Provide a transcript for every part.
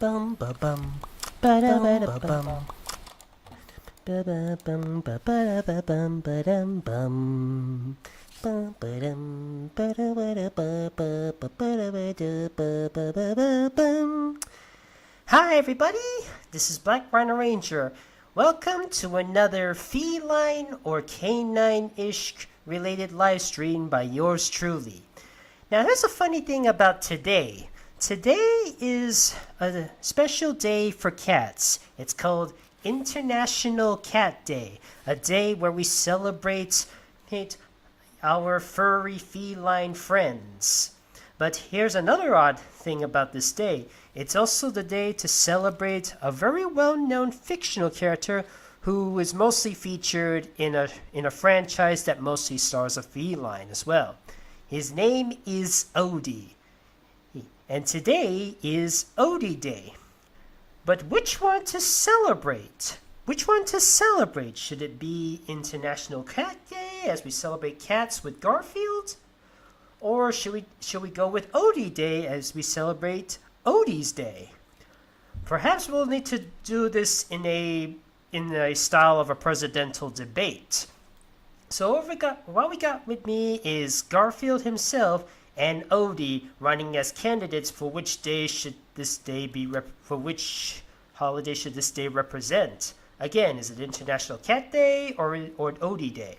Bum ba bum. Ba da ba da bum. Ba ba bum ba ba da ba bum ba dum bum. Bum ba dum ba da ba da ba ba ba ba da ba da ba ba ba ba bum. Hi everybody, this is Black Rhino Ranger. Welcome to another feline or canine-ish related live stream by yours truly. Now here's a funny thing about today. Today is a special day for cats. It's called International Cat Day, a day where we celebrate our furry feline friends. But here's another odd thing about this day. It's also the day to celebrate a very well-known fictional character who is mostly featured in a franchise that mostly stars a feline as well. His name is Odie. And today is Odie Day. But which one to celebrate? Which one to celebrate? Should it be International Cat Day as we celebrate cats with Garfield? Or should we go with Odie Day as we celebrate Odie's Day? Perhaps we'll need to do this in a style of a presidential debate. So what we got with me is Garfield himself and Odie running as candidates for which holiday should this day represent? Again, is it International Cat Day or Odie Day?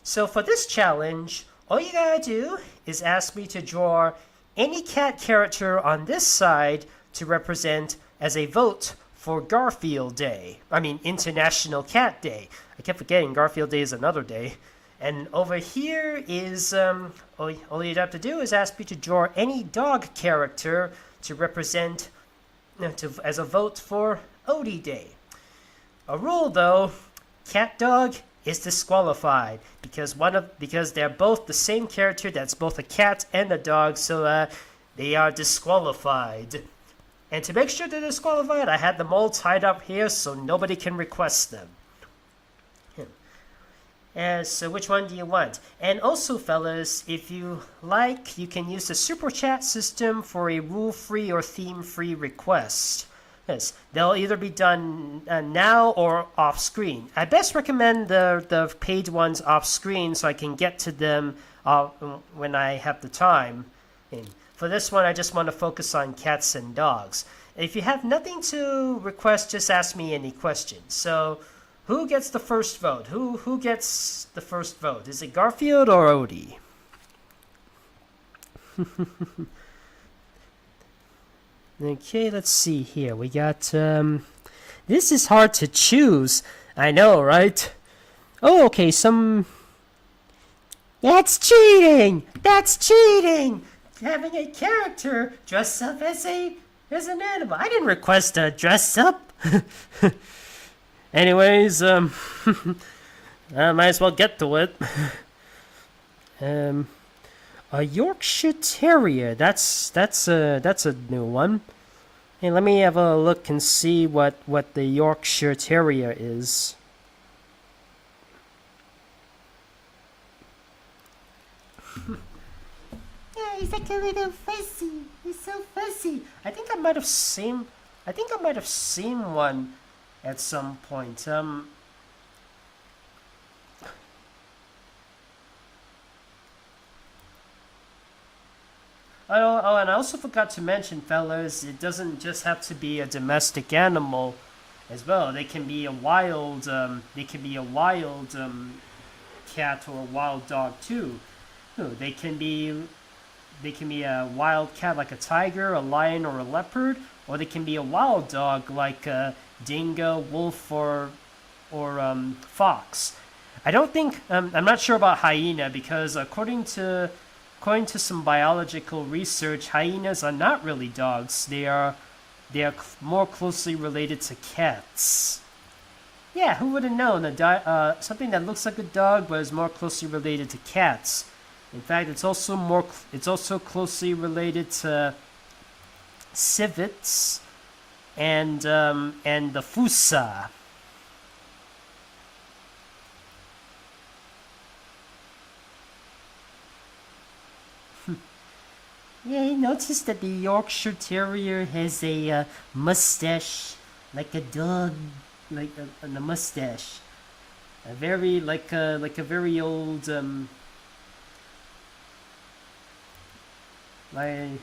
So for this challenge, all you gotta do is ask me to draw any cat character on this side to represent as a vote for Garfield Day. I mean, International Cat Day. I kept forgetting Garfield Day is another day. And over here is, all you'd have to do is ask me to draw any dog character to represent, as a vote for Odie Day. A rule though, cat dog is disqualified because they're both the same character that's both a cat and a dog, so they are disqualified. And to make sure they're disqualified, I had them all tied up here so nobody can request them. So which one do you want? And also, fellas, if you like, you can use the superchat system for a rule-free or theme-free request. Yes, they'll either be done now or off-screen. I best recommend the paid ones off-screen so I can get to them when I have the time. And for this one, I just want to focus on cats and dogs. If you have nothing to request, just ask me any questions. So, who gets the first vote? Who gets the first vote? Is it Garfield or Odie? Okay, let's see here. We got, this is hard to choose. I know, right? Oh, okay, That's cheating! That's cheating! Having a character dress up as an animal. I didn't request a dress up. Anyways, I might as well get to it. A Yorkshire Terrier. That's a new one. Hey, let me have a look and see what the Yorkshire Terrier is. Yeah, he's like a little fussy. He's so fussy. I think I might have seen one at some point. Oh, and I also forgot to mention, fellas, it doesn't just have to be a domestic animal as well. They can be a wild, cat or a wild dog too. They can be a wild cat like a tiger, a lion, or a leopard, or they can be a wild dog like a dingo, wolf, or fox. I don't think I'm not sure about hyena because according to some biological research, hyenas are not really dogs. They are more closely related to cats. Yeah, who would have known? Something that looks like a dog but is more closely related to cats. In fact, it's also closely related to civets and the fossa. Yeah, I noticed that the Yorkshire Terrier has a mustache, like a dog, like a mustache. A very like a very old like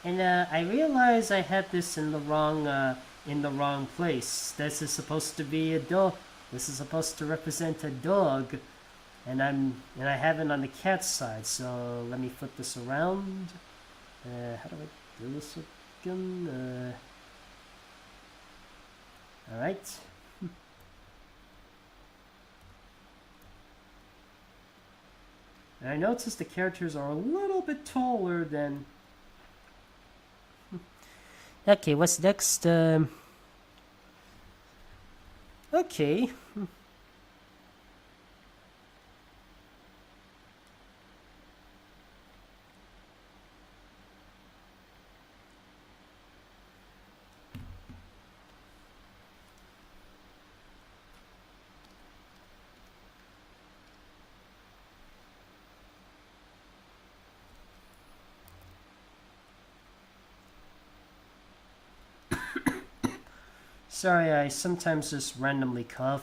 and I realize I had this in the wrong place. This is supposed to be a dog. This is supposed to represent a dog, and I have it on the cat side. So let me flip this around. How do I do this again? All right. And I noticed the characters are a little bit taller than. Okay, what's next? Okay. Sorry, I sometimes just randomly cough.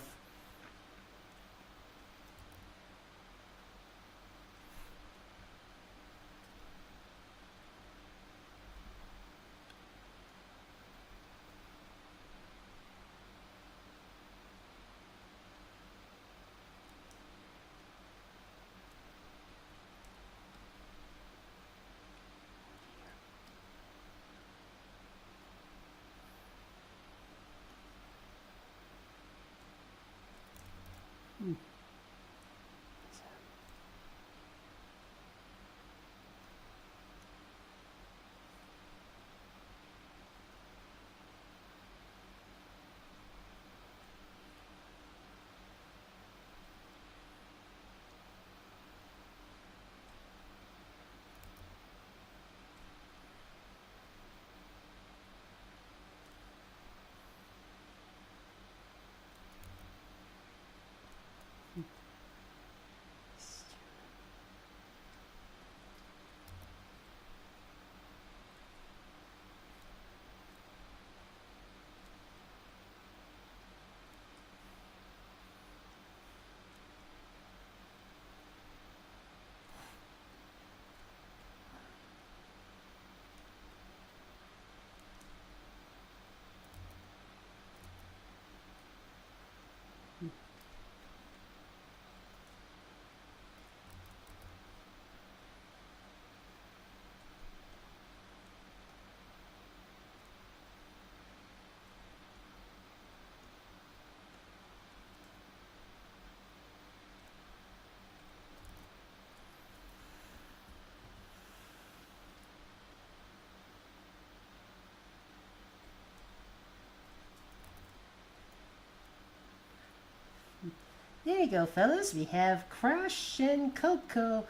There you go, fellas. We have Crush and Coco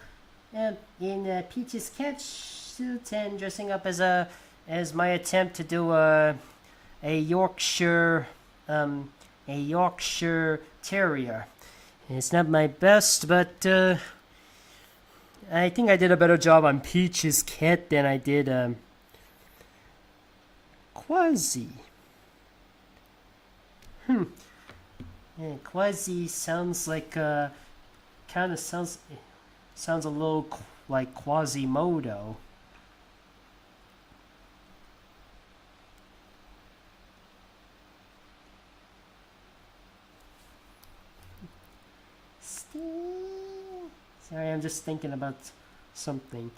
in Peach's cat suit and dressing up as my attempt to do a Yorkshire a Yorkshire Terrier. It's not my best, but I think I did a better job on Peach's cat than I did Quasi. Yeah, Quasi sounds like kind of sounds a little like Quasimodo. Sorry, I'm just thinking about something.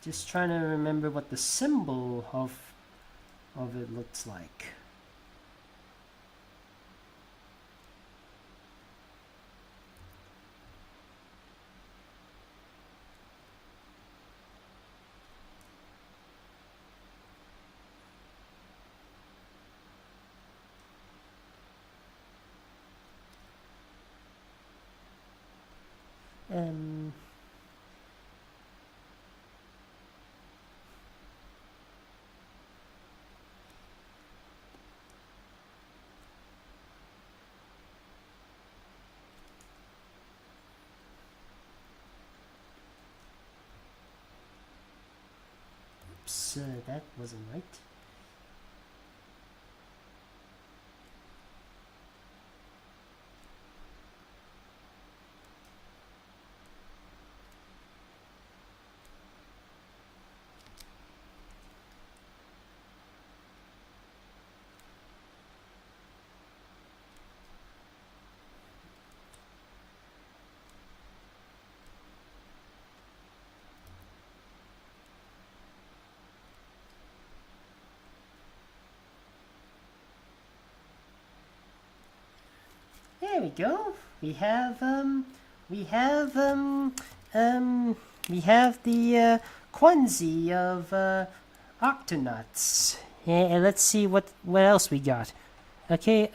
Just trying to remember what the symbol of it looks like. Oops, that wasn't right. There we go. We have the Quincy of Octonauts. Yeah, let's see what else we got. Okay,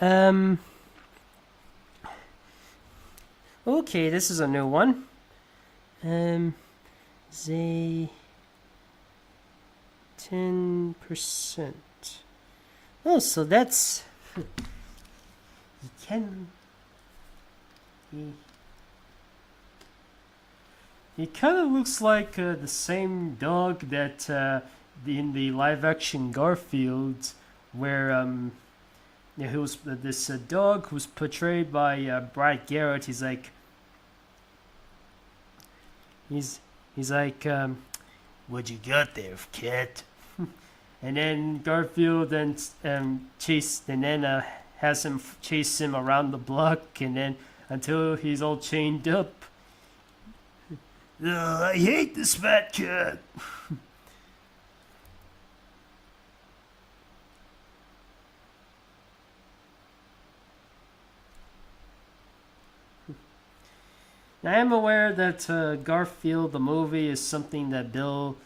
okay, this is a new one. Say 10%. Oh, so that's you can. It kind of looks like the same dog that in the live-action Garfield, where who was this dog who's portrayed by Brad Garrett. He's like, he's like, what you got there, cat? And then Garfield and has him chase him around the block, and then until he's all chained up. I hate this fat cat. Now, I am aware that Garfield the movie is something that Bill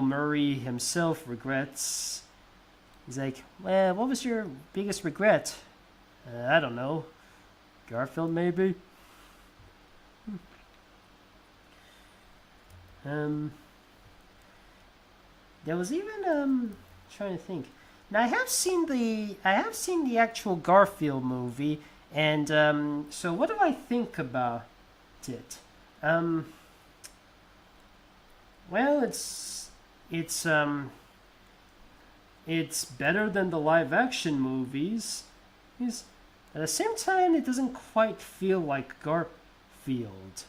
Murray himself regrets. He's like, well, what was your biggest regret? I don't know. Garfield, maybe? There was even, trying to think. Now, I have seen the actual Garfield movie, and, so what do I think about it? Well, it's better than the live-action movies. At the same time, it doesn't quite feel like Garfield.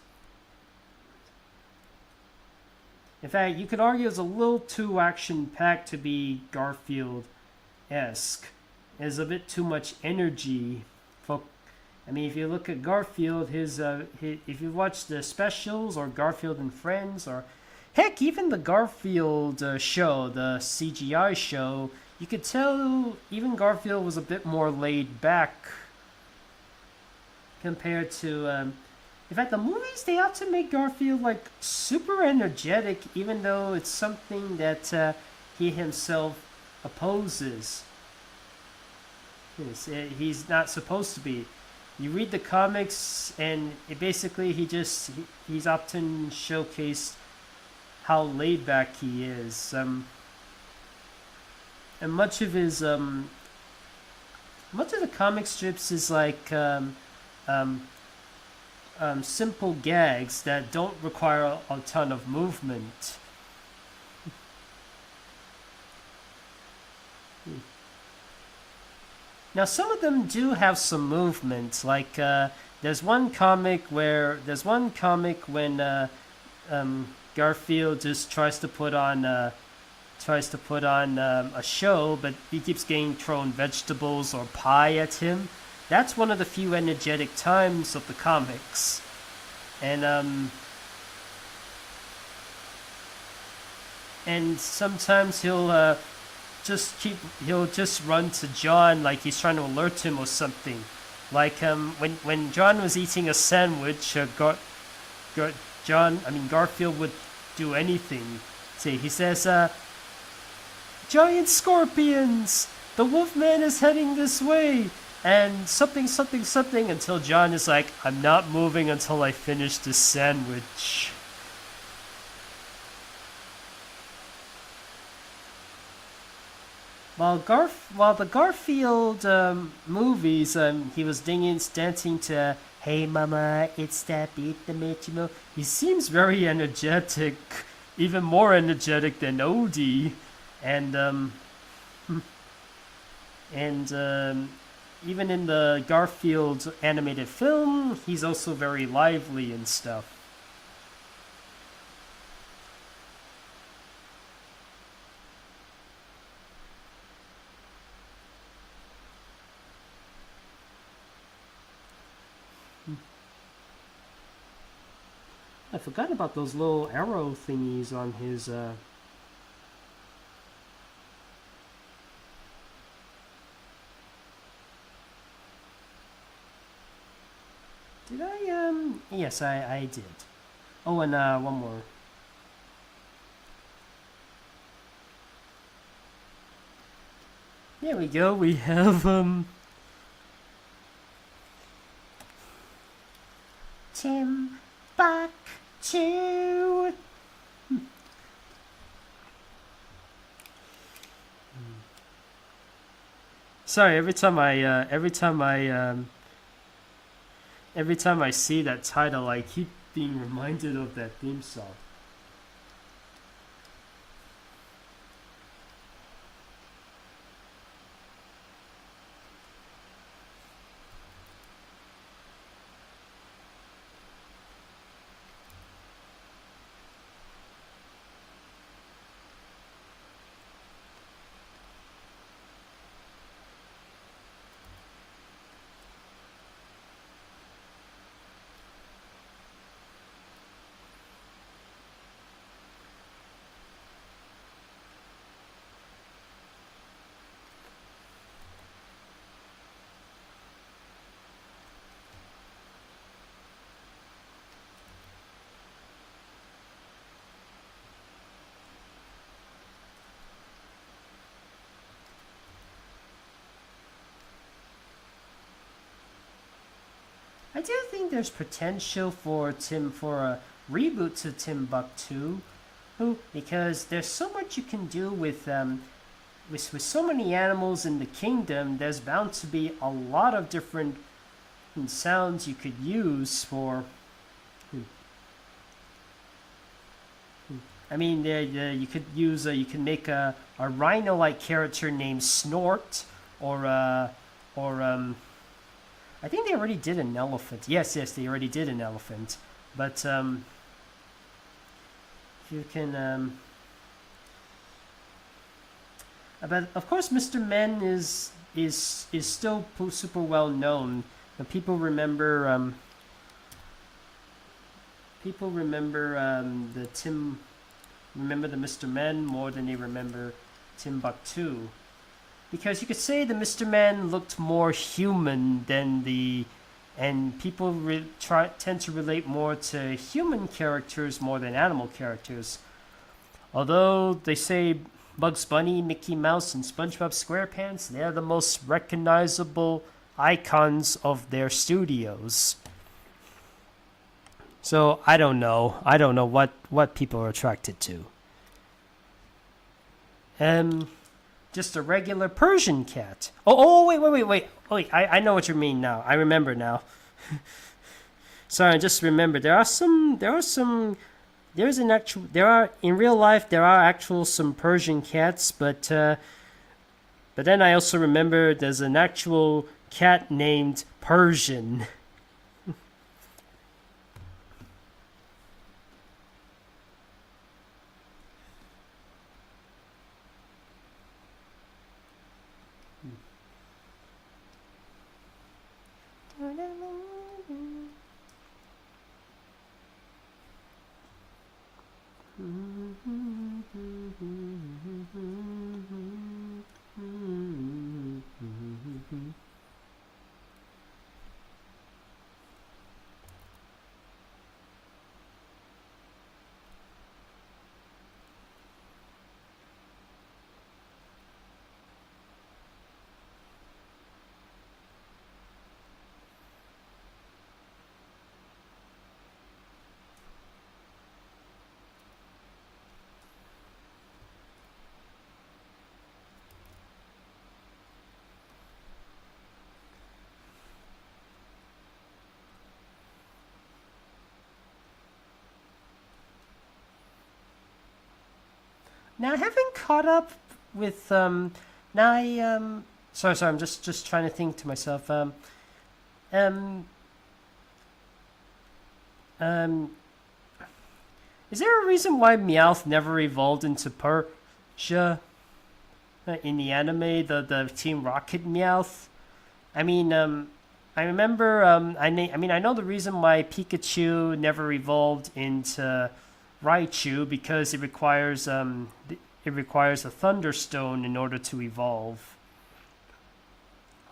In fact, you could argue it's a little too action-packed to be Garfield-esque. There's a bit too much energy. I mean, if you look at Garfield, if you watch the specials or Garfield and Friends, or heck, even the Garfield show, the CGI show, you could tell even Garfield was a bit more laid back compared to. In fact, the movies, they have to make Garfield like super energetic, even though it's something that he himself opposes. He's not supposed to be. You read the comics, and he's often showcased how laid back he is. And much of the comic strips is like simple gags that don't require a ton of movement. Now, some of them do have some movement. Like there's one comic when Garfield just tries to put on a show, but he keeps getting thrown vegetables or pie at him. That's one of the few energetic times of the comics, and and sometimes he'll just run to John like he's trying to alert him or something. Like when John was eating a sandwich, Garfield would do anything. See, he says, "Giant scorpions! The Wolfman is heading this way!" And something, something, something, until John is like, "I'm not moving until I finish this sandwich." While the Garfield movies, he was dancing to "Hey Mama, it's that beat the Mitchimo." He seems very energetic, even more energetic than Odie, and even in the Garfield animated film, he's also very lively and stuff. I forgot about those little arrow thingies on his Did I yes, I did. Oh, and one more. There we go. We have Tim back to Sorry, every time I see that title, I keep being reminded of that theme song. I do think there's potential for a reboot to Timbuktu, because there's so much you can do with so many animals in the kingdom. There's bound to be a lot of different sounds you could use for. I mean, you could use you can make a rhino-like character named Snort, or I think they already did an elephant. Yes, they already did an elephant. But you can. But of course, Mr. Men is still super well known. People remember. People remember remember the Mr. Men more than they remember Timbuktu. Because you could say the Mr. Man looked more human than and people tend to relate more to human characters more than animal characters. Although they say Bugs Bunny, Mickey Mouse, and SpongeBob SquarePants, they're the most recognizable icons of their studios. So I don't know. I don't know what people are attracted to. Just a regular Persian cat. Wait. I know what you mean now. I remember now. Sorry, I just remembered. There are in real life there are actual some Persian cats, but then I also remember there's an actual cat named Persian. Now I haven't caught up with now I sorry, I'm just trying to think to myself um um is there a reason why Meowth never evolved into Persia in the anime, the Team Rocket Meowth? I mean, I remember, I know the reason why Pikachu never evolved into Raichu because it requires a Thunderstone in order to evolve.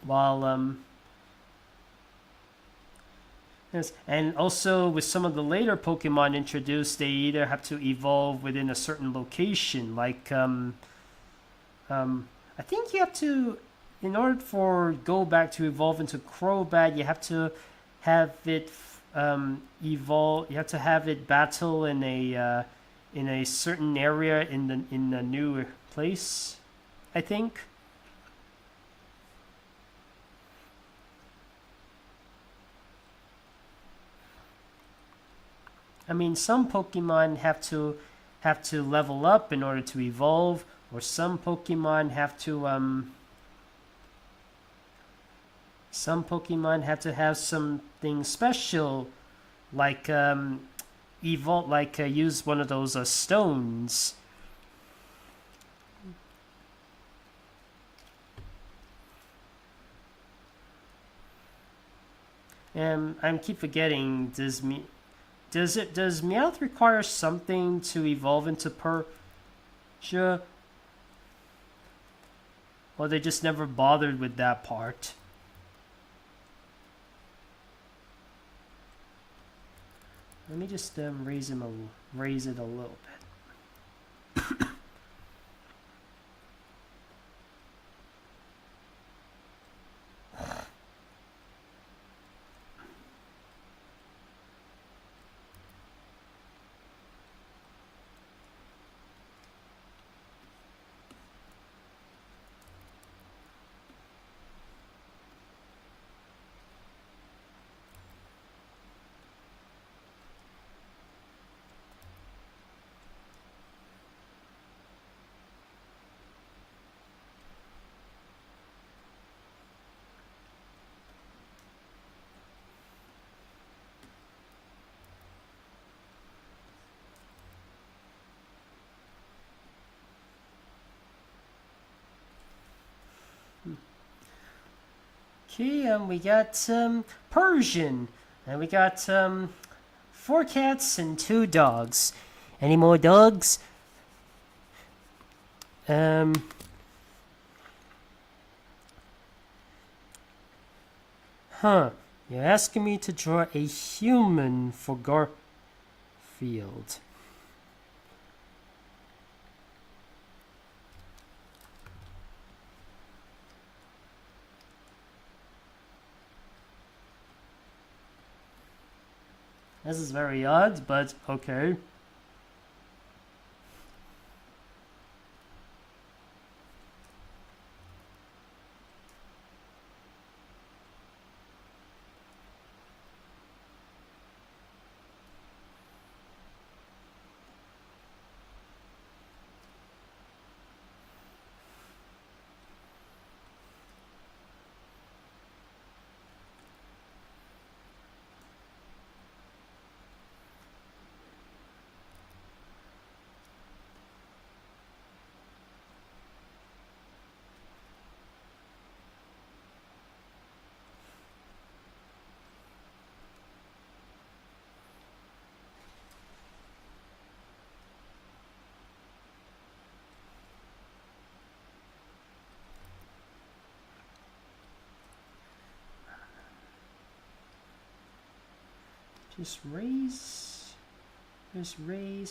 While yes, and also with some of the later Pokemon introduced, they either have to evolve within a certain location, like I think you have to, in order for Golbat to evolve into Crobat, you have to have it evolve. You have to have it battle in a certain area in the new place, I think. I mean, some Pokemon have to level up in order to evolve, or some Pokemon have to have something special, like evolve, like use one of those stones. I keep forgetting. Does Meowth require something to evolve into Persia? Or they just never bothered with that part? Let me just raise it a little bit. Okay, we got Persian, and we got 4 cats and 2 dogs. Any more dogs? You're asking me to draw a human for Garfield. This is very odd, but okay. Just raise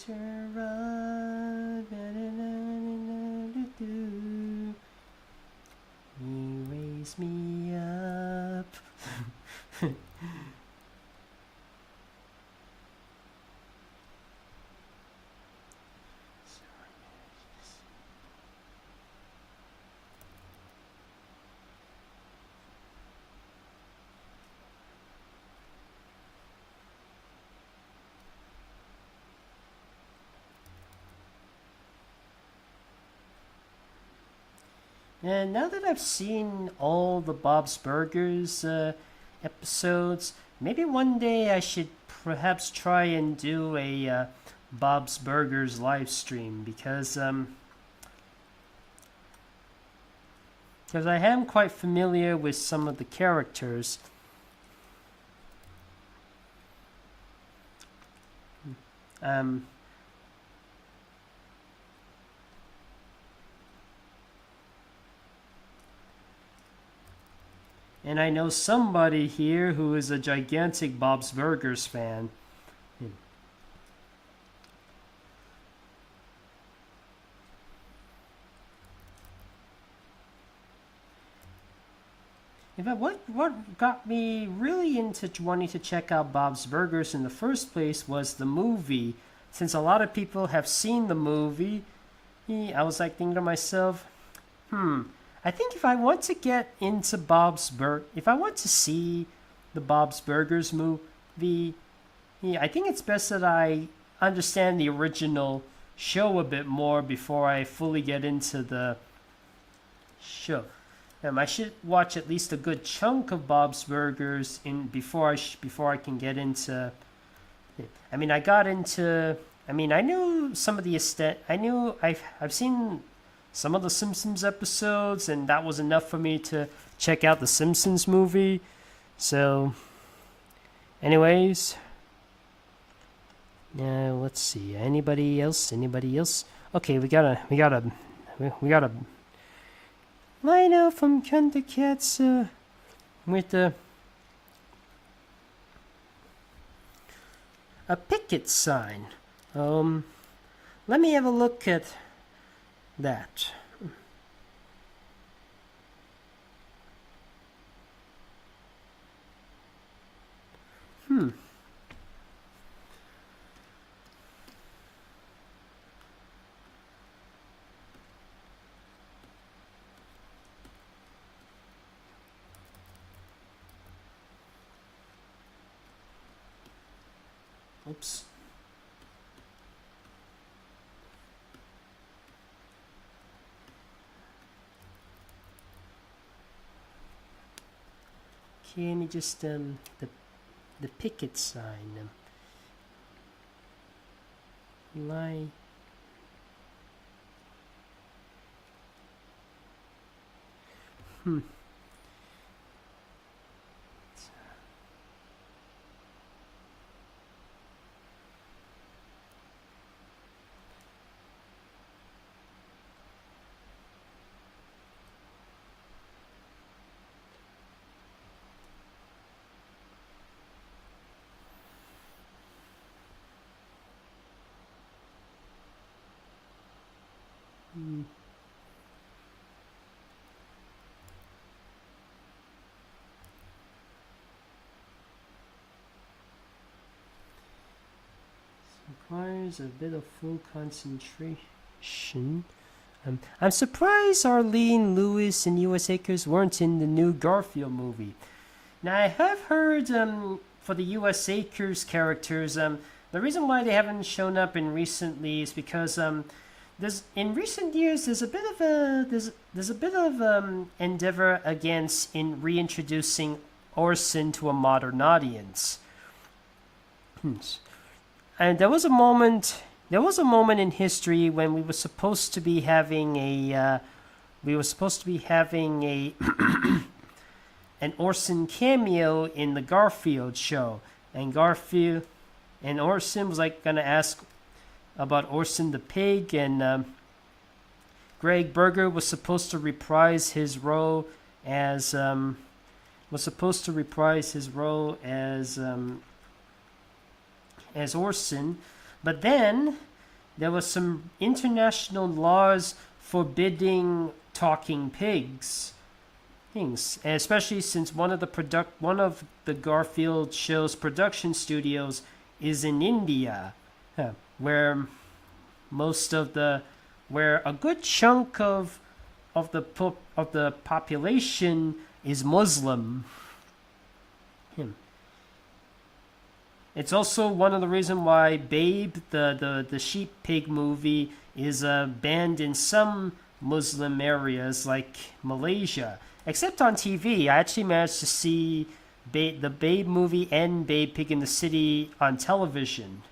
her up. You raise me up. And now that I've seen all the Bob's Burgers episodes, maybe one day I should perhaps try and do a Bob's Burgers live stream because I am quite familiar with some of the characters. And I know somebody here who is a gigantic Bob's Burgers fan. In fact, what got me really into wanting to check out Bob's Burgers in the first place was the movie. Since a lot of people have seen the movie, I was like thinking to myself, I think if I want to get into if I want to see the Bob's Burgers movie, I think it's best that I understand the original show a bit more before I fully get into the show. I should watch at least a good chunk of Bob's Burgers before I can get into. I mean, I knew some of the I've seen some of the Simpsons episodes, and that was enough for me to check out the Simpsons movie. So, anyways, let's see. Anybody else? Okay, we got a Rhino from Thundercats with a picket sign. Let me have a look at that. Oops. Okay, let me just the picket sign. Lie. Requires a bit of full concentration. I'm surprised Arlene, Lewis, and U.S. Acres weren't in the new Garfield movie. Now, I have heard for the U.S. Acres characters, the reason why they haven't shown up in recently is because in recent years there's a bit of endeavor against in reintroducing Orson to a modern audience. And there was a moment in history when we were supposed to be having a an Orson cameo in the Garfield show, and Orson was like gonna ask about Orson the pig, and Greg Berger was supposed to reprise his role as Orson, but then there was some international laws forbidding talking pigs, especially since one of the Garfield show's production studios is in India, where a good chunk of the population is Muslim. It's also one of the reasons why Babe, the sheep pig movie, is banned in some Muslim areas like Malaysia. Except on TV, I actually managed to see the Babe movie and Babe Pig in the City on television.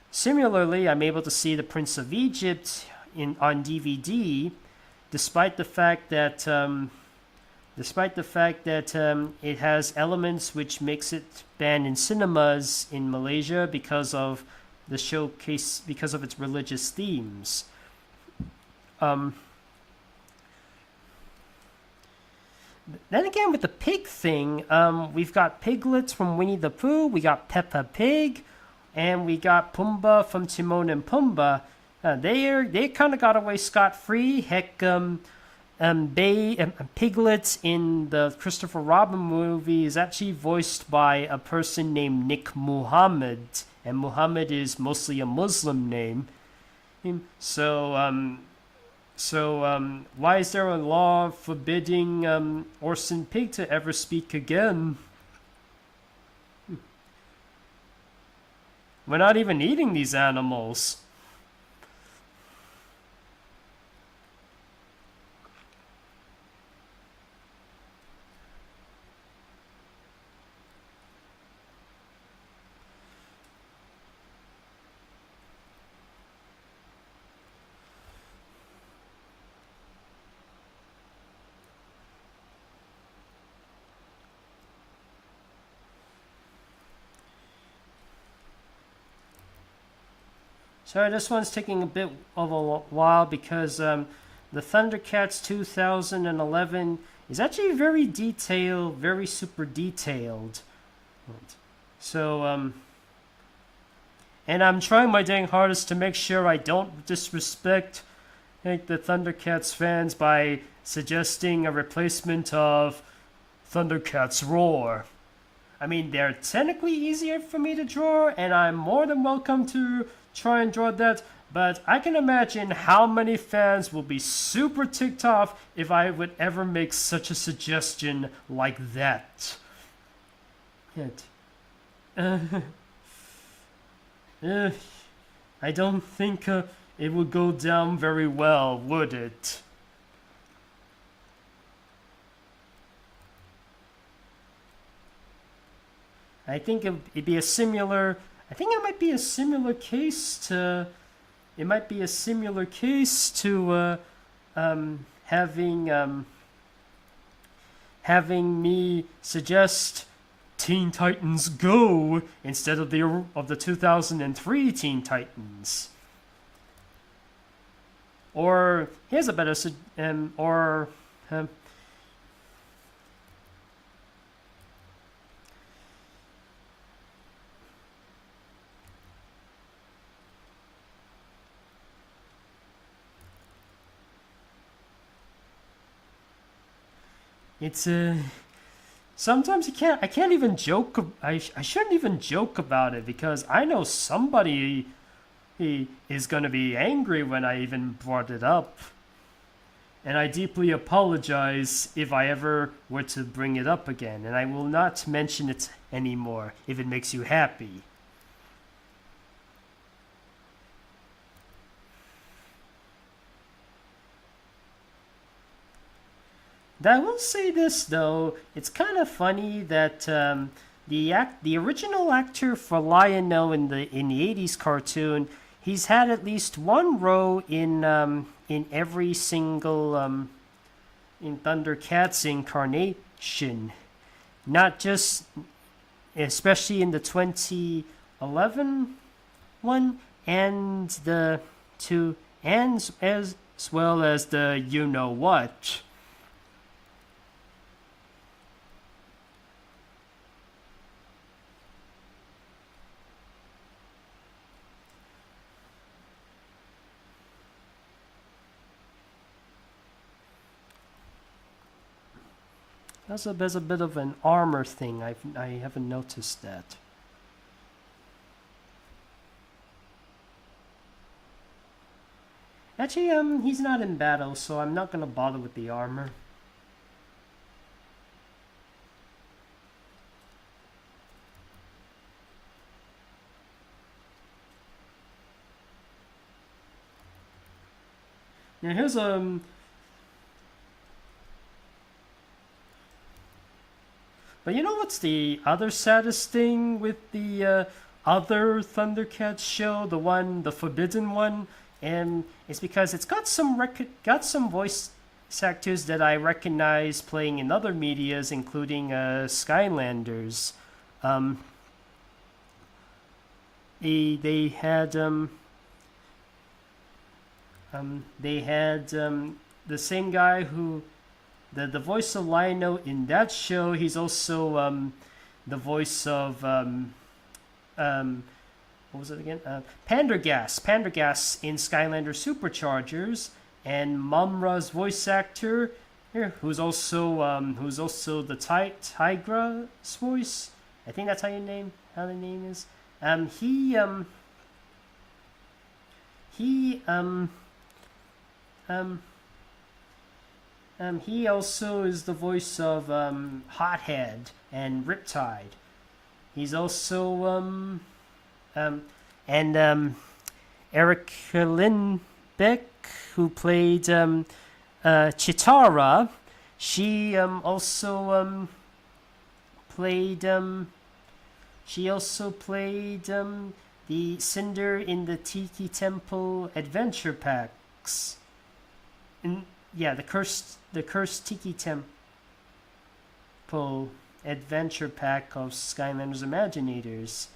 Similarly, I'm able to see The Prince of Egypt on DVD, despite the fact that it has elements which makes it banned in cinemas in Malaysia because of its religious themes. Then again, with the pig thing, we've got Piglets from Winnie the Pooh, we got Peppa Pig, and we got Pumbaa from Timon and Pumbaa. They kind of got away scot-free. Heck, Piglet in the Christopher Robin movie is actually voiced by a person named Nick Muhammad, and Muhammad is mostly a Muslim name. So why is there a law forbidding Orson Pig to ever speak again? We're not even eating these animals. Sorry, this one's taking a bit of a while because the Thundercats 2011 is actually very detailed, very super detailed. So, and I'm trying my dang hardest to make sure I don't disrespect the Thundercats fans by suggesting a replacement of Thundercats Roar. I mean, they're technically easier for me to draw, and I'm more than welcome to try and draw that, but I can imagine how many fans will be super ticked off if I would ever make such a suggestion like that. I don't think it would go down very well, would it? I think it'd be a similar... I think it might be a similar case to... It might be a similar case to having me suggest Teen Titans Go instead of the 2003 Teen Titans. Or here's a better it's sometimes I can't even joke. I shouldn't even joke about it because I know somebody is going to be angry when I even brought it up. And I deeply apologize if I ever were to bring it up again, and I will not mention it anymore if it makes you happy. I will say this though, it's kind of funny that the original actor for Lionel in the 80s cartoon, he's had at least one row in every single in Thundercats incarnation, not just especially in the 2011 one and the two, and as well as the you know what. There's a bit of an armor thing. I haven't noticed that. Actually, he's not in battle, so I'm not gonna bother with the armor. Now here's But you know what's the other saddest thing with the other Thundercats show, the forbidden one, and it's because it's got some voice actors that I recognize playing in other medias, including Skylanders. Um, they had the same guy who the voice of Rhino in that show. He's also the voice of what was it again? Pandergas in Skylander Superchargers, and Mumra's voice actor here, who's also the Tigra's voice. I think that's how the name is. He also is the voice of Hothead and Riptide. He's also Eric Lindbeck, who played Chitara. She also played the Cinder in the Tiki Temple adventure packs. The cursed Tiki Temple adventure pack of Skylanders Imaginators.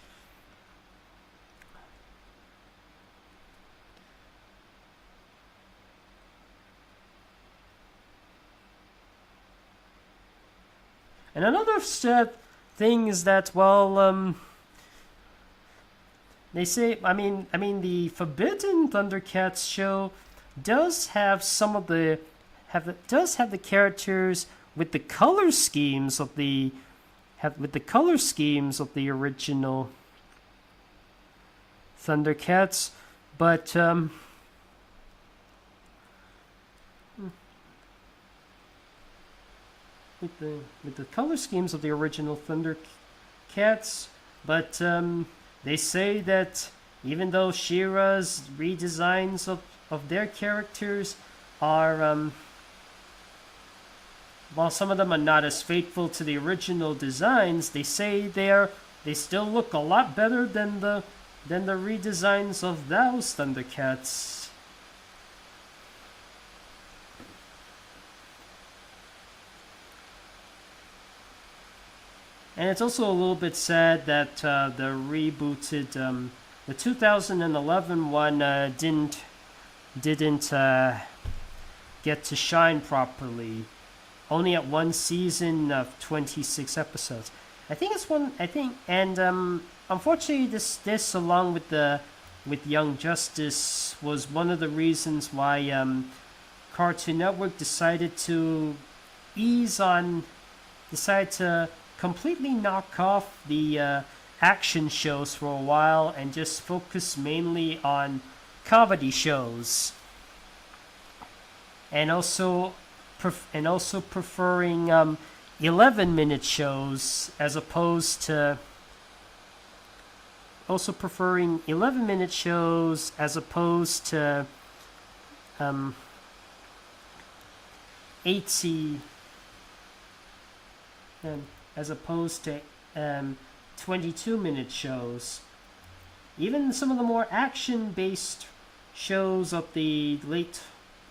And another sad thing is that, they say, the Forbidden Thundercats show does have the characters with the color schemes of the original Thundercats, but with the color schemes of the original Thundercats, but they say that even though She-Ra's redesigns of their characters are while some of them are not as faithful to the original designs, they say they still look a lot better than the redesigns of those Thundercats. And it's also a little bit sad that the rebooted, the 2011 one didn't get to shine properly. Only at one season of 26 episodes. Unfortunately, this along with Young Justice was one of the reasons why Cartoon Network decided to completely knock off the action shows for a while and just focus mainly on comedy shows, and also preferring 11-minute shows as opposed to 22-minute shows. Even some of the more action-based shows of the late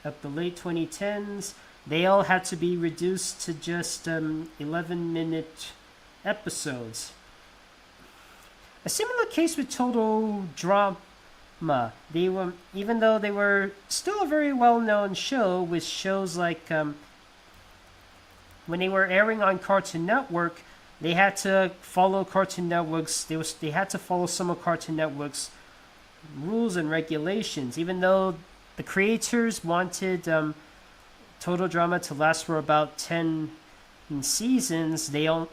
2010s, they all had to be reduced to just 11-minute episodes. A similar case with Total Drama. Even though they were still a very well-known show, with shows like when they were airing on Cartoon Network, they had to follow Cartoon Network's. They had to follow some of Cartoon Network's rules and regulations. Even though the creators wanted Total Drama to last for about 10 seasons, on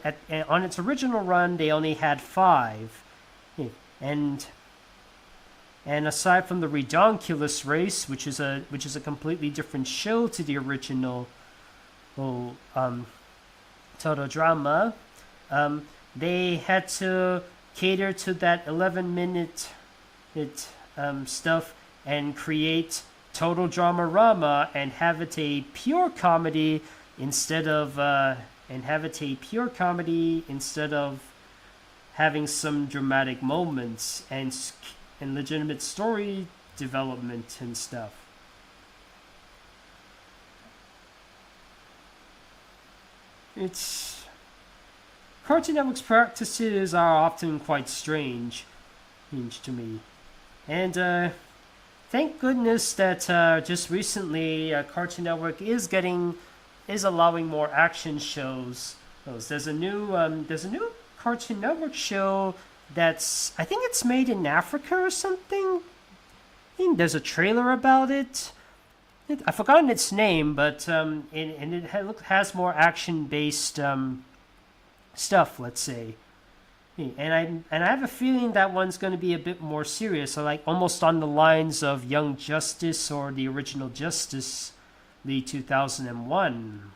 its original run they only had 5. And aside from the Redonkulous Race, which is a completely different show to the original Total Drama, they had to cater to that 11-minute stuff and create total drama-rama and have it a pure comedy instead of having some dramatic moments and legitimate story development and stuff. It's Cartoon Network's practices are often quite strange to me, and thank goodness that just recently Cartoon Network is allowing more action shows. There's a new Cartoon Network show that's, I think it's made in Africa or something. I think there's a trailer about it. I've forgotten its name, but it has more action-based stuff, let's say. And I have a feeling that one's going to be a bit more serious, so like almost on the lines of Young Justice or the original Justice League 2001.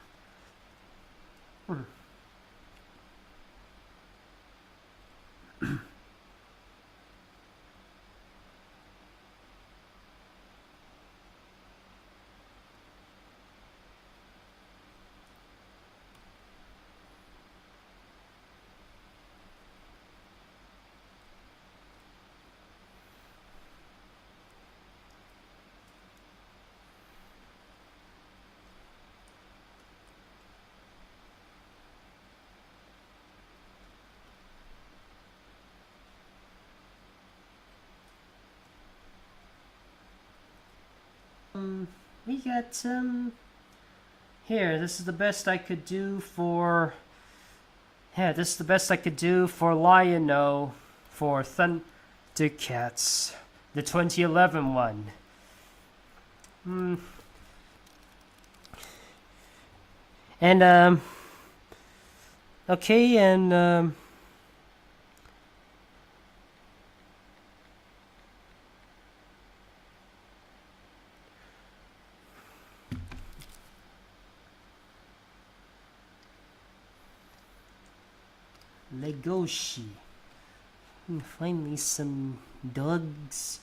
We got here. This is the best I could do for. Yeah, this is the best I could do for Lion-O for Thundercats, the 2011 one. And okay, and Legoshi. Finally, some dogs.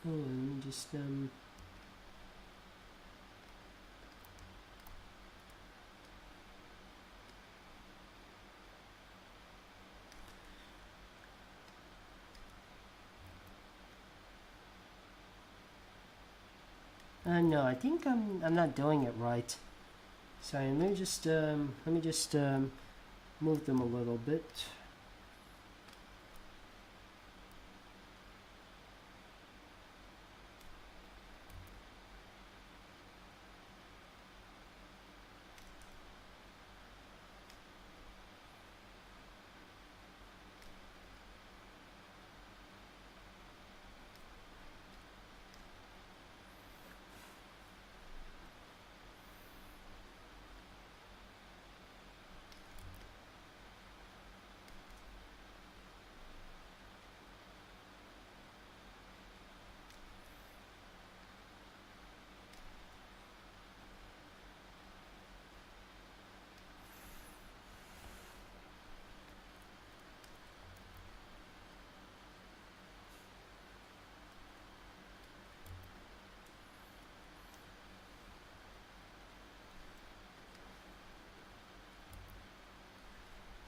Hold on, just no, I think I'm not doing it right. Sorry, let me just move them a little bit.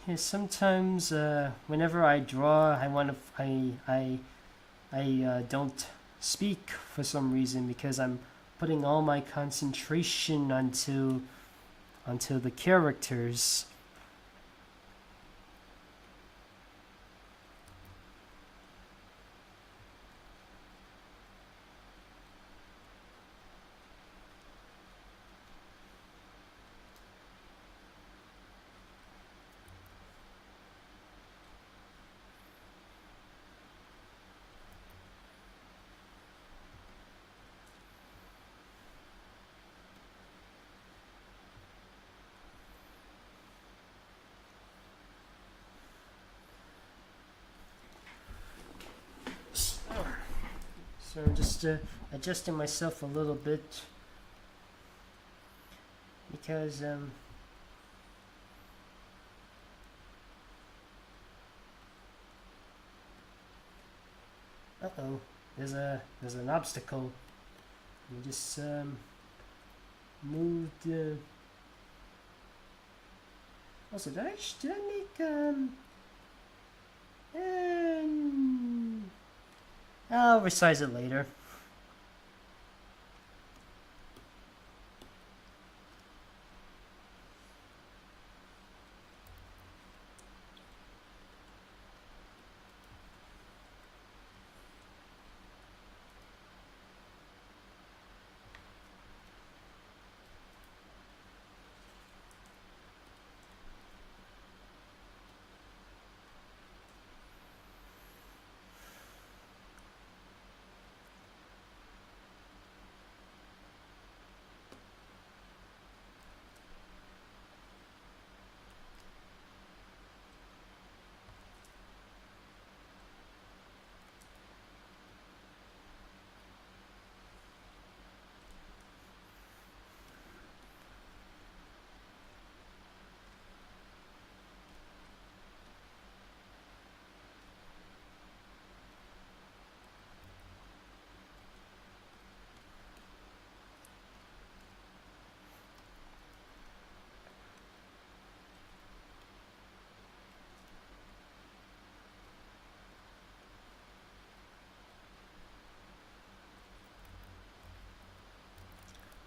Yeah, sometimes whenever I draw, I don't speak for some reason because I'm putting all my concentration onto the characters. So I'm just adjusting myself a little bit because uh-oh, there's an obstacle. We just moved. Also, did I make I'll resize it later.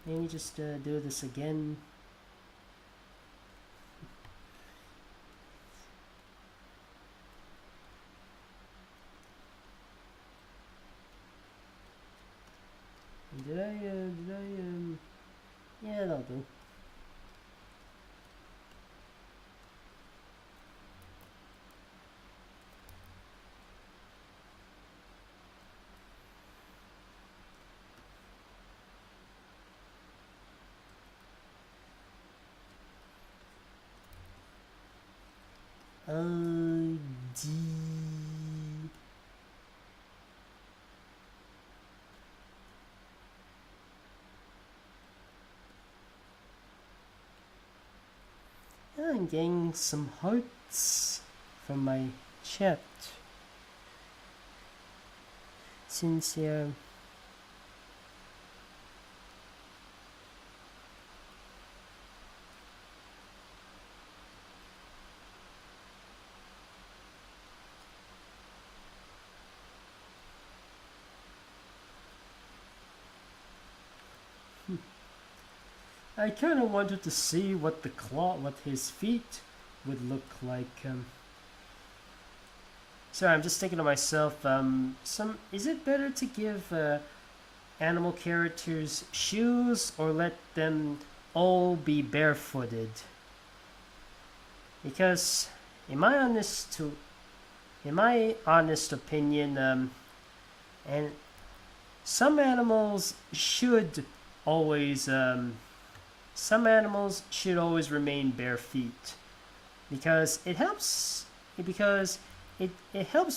Maybe just do this again. Yeah, that'll do. D. I'm getting some hearts from my chat. Since I kind of wanted to see what what his feet would look like. Sorry, I'm just thinking to myself. Is it better to give animal characters shoes or let them all be barefooted? Because, in my honest opinion, and some animals should always remain bare feet because it helps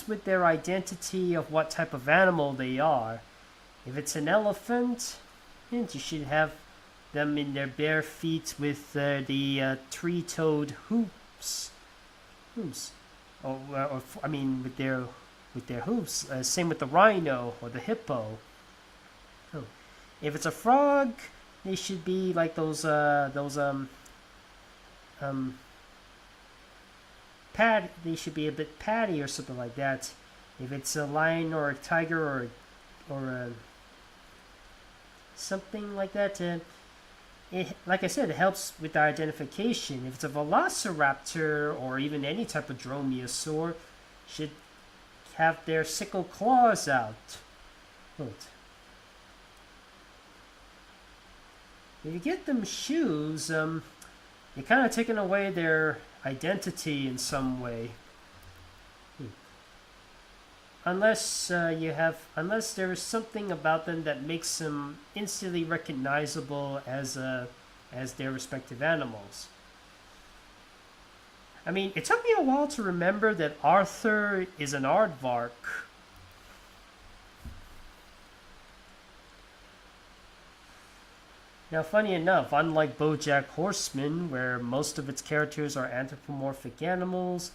with their identity of what type of animal they are. If it's an elephant, you should have them in their bare feet with the three-toed hooves, or I mean with their hooves. Same with the rhino or the hippo. Oh. If it's a frog, they should be like those pat. They should be a bit patty or something like that. If it's a lion or a tiger or something like that, like I said, it helps with the identification. If it's a velociraptor or even any type of dromaeosaur, should have their sickle claws out. Hold. If you get them shoes, you're kind of taking away their identity in some way. Unless unless there is something about them that makes them instantly recognizable as their respective animals. I mean, it took me a while to remember that Arthur is an aardvark. Now, funny enough, unlike BoJack Horseman, where most of its characters are anthropomorphic animals,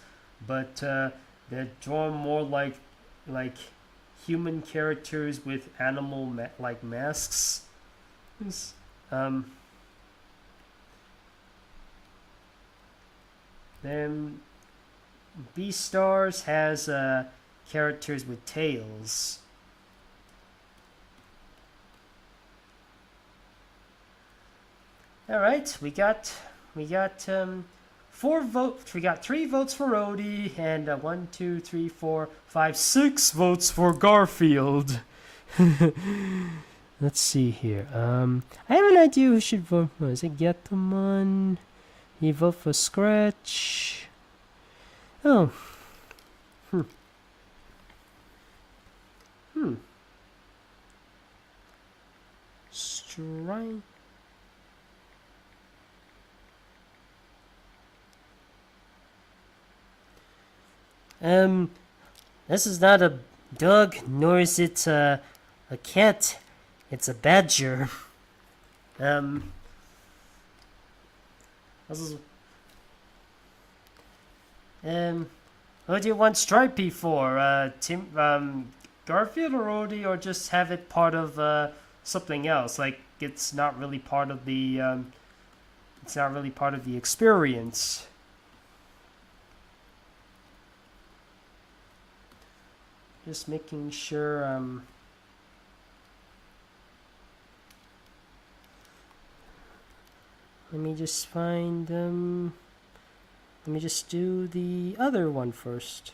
but they're drawn more like human characters with animal like masks. Then Beastars has characters with tails. All right, we got 4 votes. We got 3 votes for Odie and 1, 2, 3, 4, 5, 6 votes for Garfield. Let's see here. I have an idea who should vote for. Is it Getamon? He vote for Scratch. Oh. Strike. This is not a dog, nor is it a cat. It's a badger. What do you want Stripey for? Garfield or Odie, or just have it part of something else? Like it's not really part of the experience. Just making sure. Let me just find Let me just do the other one first.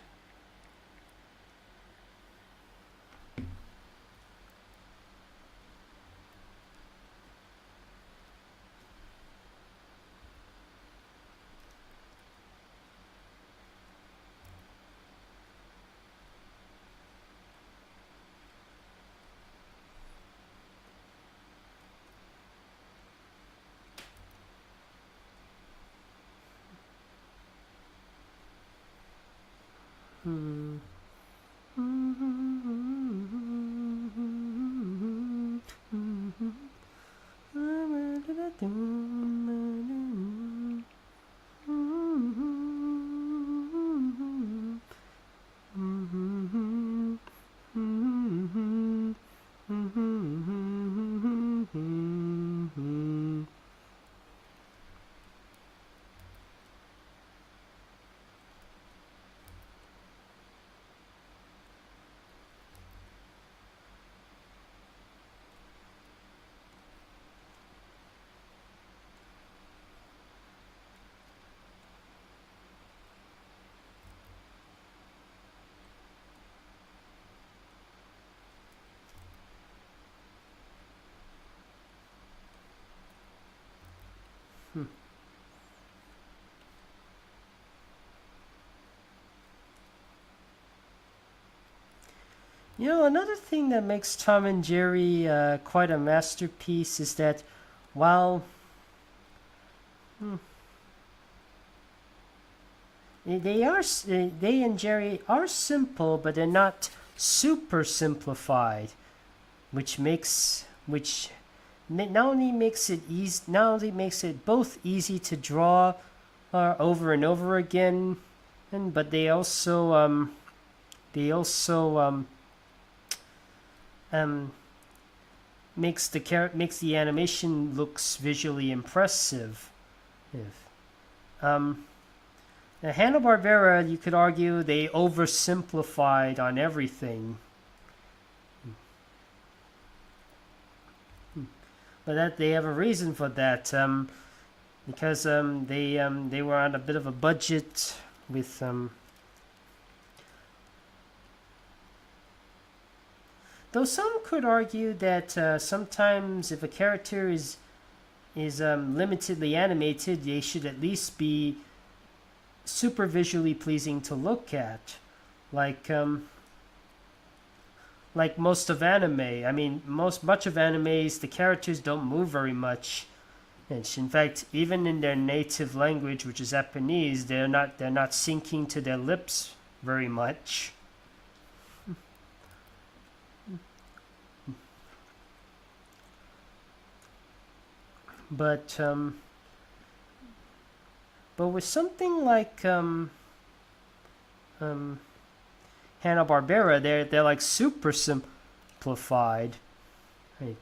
You know, another thing that makes Tom and Jerry quite a masterpiece is that while they and Jerry are simple, but they're not super simplified, which not only makes it both easy to draw over and over again, but they also makes the animation looks visually impressive. Hanna-Barbera, you could argue they oversimplified on everything. But that they have a reason for that, because they were on a bit of a budget with though some could argue that sometimes if a character is limitedly animated, they should at least be super visually pleasing to look at, like most of anime. I mean, much of animes, the characters don't move very much. And in fact, even in their native language, which is Japanese, they're not syncing to their lips very much. But with something like Hanna-Barbera, they're like super simplified. Right.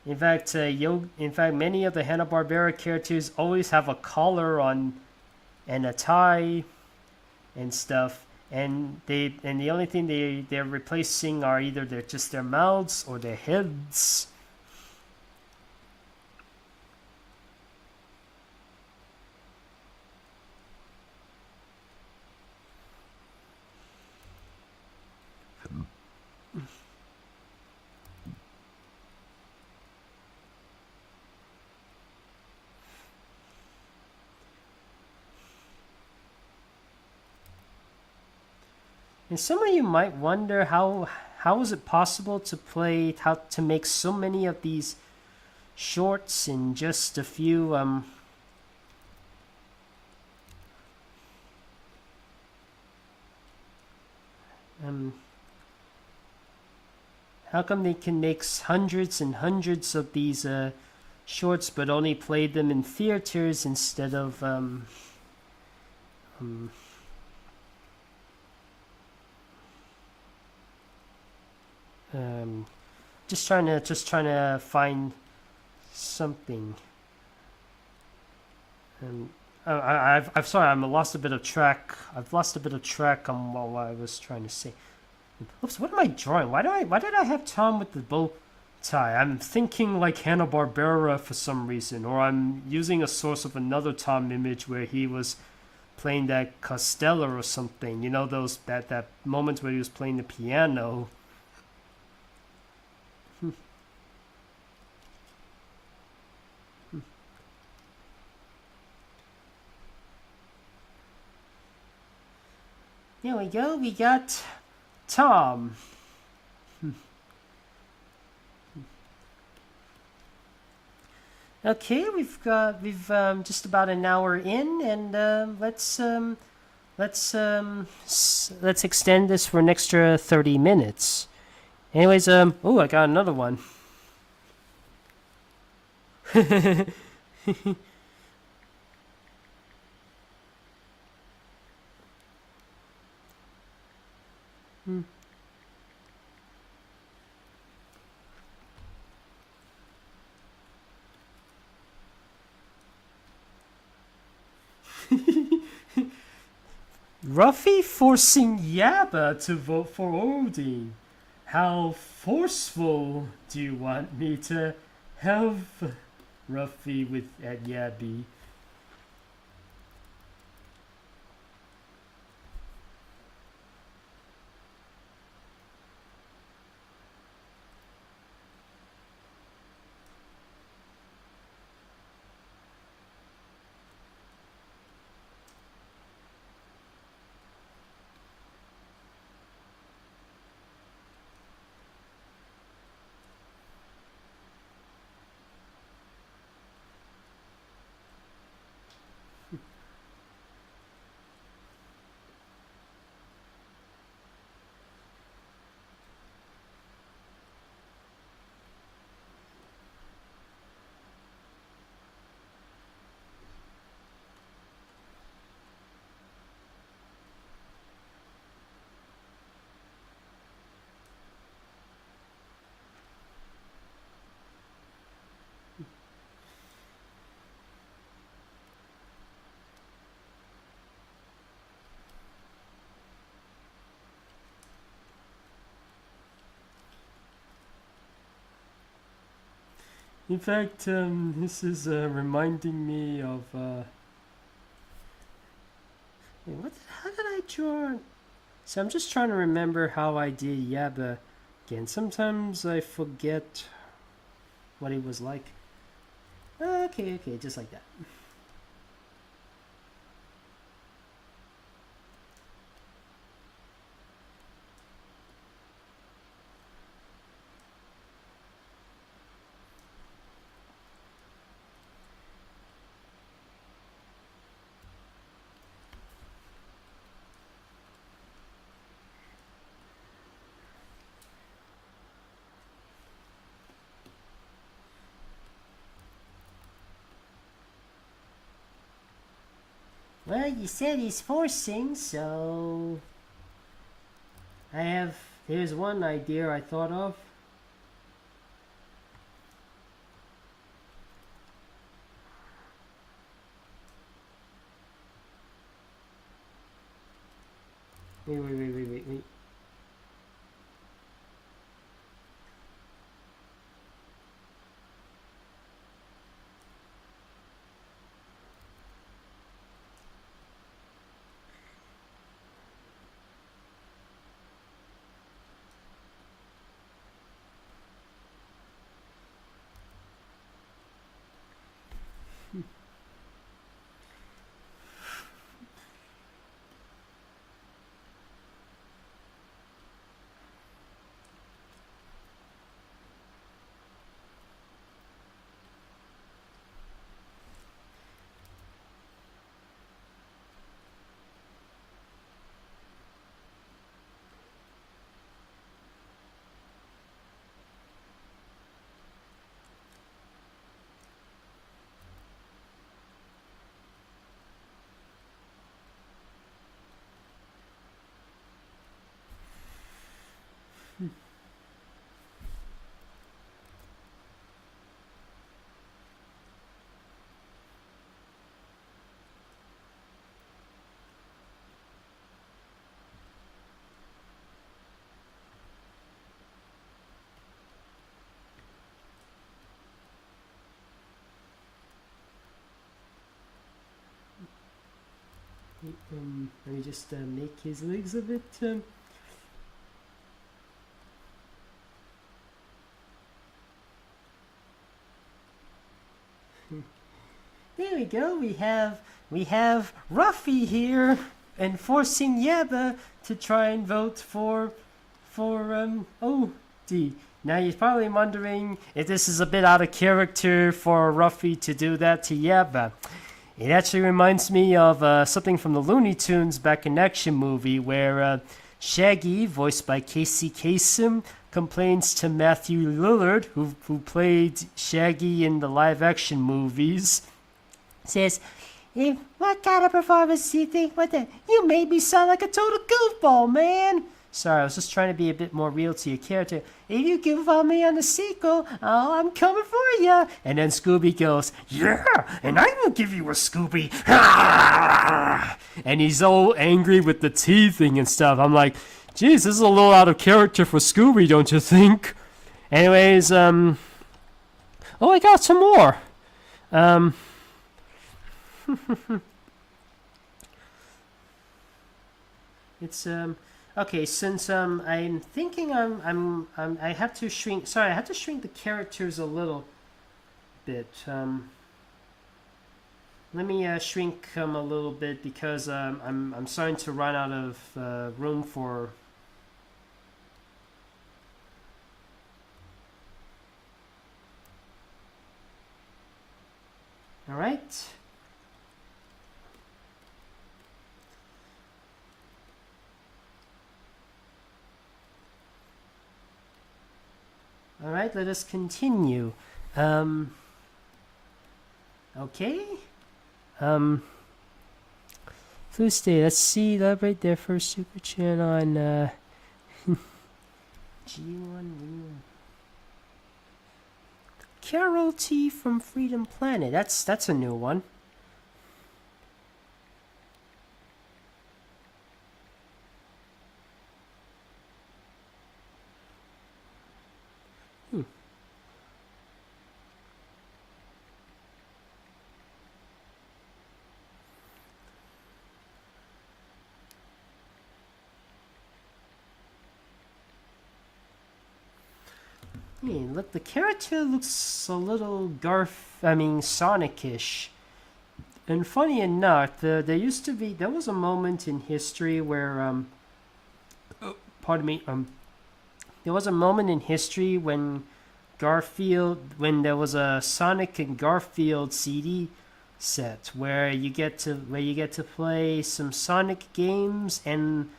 In fact, many of the Hanna-Barbera characters always have a collar on and a tie and stuff, and the only thing they're replacing are either their mouths or their heads. And some of you might wonder how is it possible to make so many of these shorts in just a few how come they can make hundreds and hundreds of these shorts but only play them in theaters instead of just trying to find something. I'm sorry, I've lost a bit of track on what I was trying to say. Oops, what am I drawing? Why did I have Tom with the bow tie? I'm thinking like Hanna-Barbera for some reason, or I'm using a source of another Tom image where he was playing that Costello or something. You know, those that moment where he was playing the piano. There we go. We got Tom. Okay, we've just about an hour in, and let's extend this for an extra 30 minutes. Anyways, oh, I got another one. Ruffy forcing Yabba to vote for Odie. How forceful do you want me to have, Ruffy with at Yabby? In fact, this is reminding me of. Wait, how did I draw? So I'm just trying to remember how I did Yaba again. Sometimes I forget what he was like. Okay, just like that. Well, you said he's forcing, so here's one idea I thought of. Wait. Let me just make his legs a bit. There we go. We have Ruffy here enforcing Yaba to try and vote for Odie. Now you're probably wondering if this is a bit out of character for Ruffy to do that to Yaba. It actually reminds me of something from the Looney Tunes back in Action Movie where Shaggy, voiced by Casey Kasem, complains to Matthew Lillard, who played Shaggy in the live-action movies, says, "What kind of performance do you think? You made me sound like a total goofball, man." Sorry, I was just trying to be a bit more real to your character. "If you goof on me on the sequel, oh, I'm coming for you." And then Scooby goes, "Yeah, and I will give you a Scooby." And he's all angry with the teething and stuff. I'm like, geez, this is a little out of character for Scooby, don't you think? Anyways, oh, I got some more. It's okay. Since I'm thinking I have to shrink. Sorry, I have to shrink the characters a little bit. Let me shrink them a little bit because I'm starting to run out of room for. All right. All right, let us continue. Okay. Tuesday, let's see that right there. First super chat on G1. Carol T from Freedom Planet. That's a new one. Hey, look, the character looks a little Sonic-ish. And funny enough, there was a moment in history where, pardon me, there was a moment in history when there was a Sonic and Garfield CD set where you get to play some Sonic games and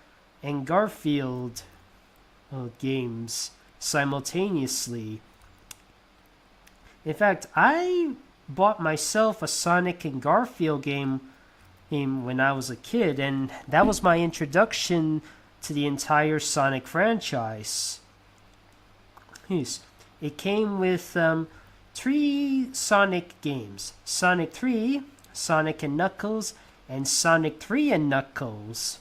Garfield games simultaneously. In fact, I bought myself a Sonic and Garfield game when I was a kid, and that was my introduction to the entire Sonic franchise. Yes. It came with 3 Sonic games: Sonic 3, Sonic and Knuckles, and Sonic 3 and Knuckles.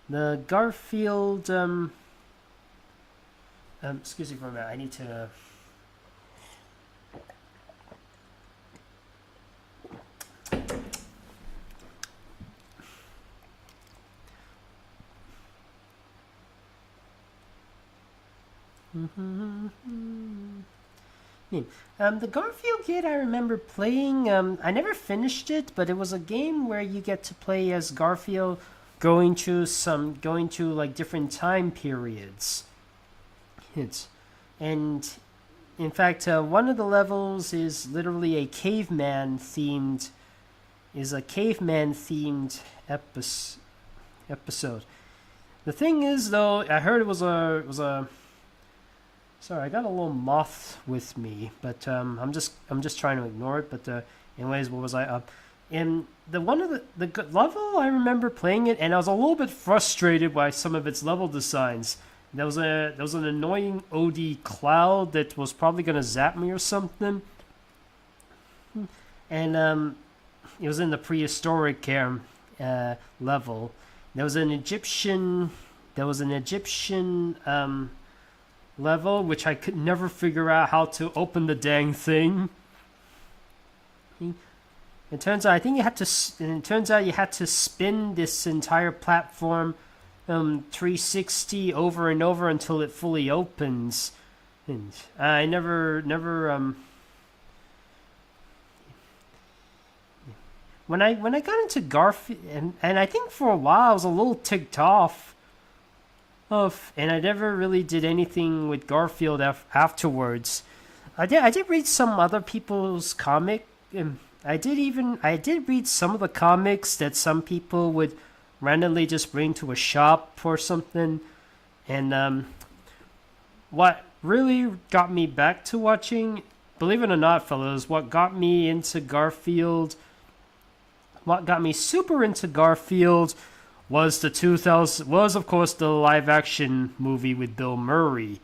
The Garfield, excuse me for a minute, I need to... the Garfield kid I remember playing, I never finished it, but it was a game where you get to play as Garfield going through like different time periods. And in fact, one of the levels is literally a caveman themed episode. The thing is, though, I heard it was a sorry, I got a little moth with me, but I'm just trying to ignore it. But anyways, what was I up? In the level, I remember playing it, and I was a little bit frustrated by some of its level designs. There was an annoying Odie cloud that was probably gonna zap me or something, and it was in the prehistoric level. There was an Egyptian level which I could never figure out how to open the dang thing. It turns out you had to spin this entire platform 360 over and over until it fully opens. And I never when I got into Garfield, and I think for a while I was a little ticked off and I never really did anything with Garfield afterwards. I did read some other people's comic. I did read some of the comics that some people would randomly just bring to a shop or something. And what really got me back to watching, believe it or not, fellas, what got me super into Garfield was of course the live action movie with Bill Murray.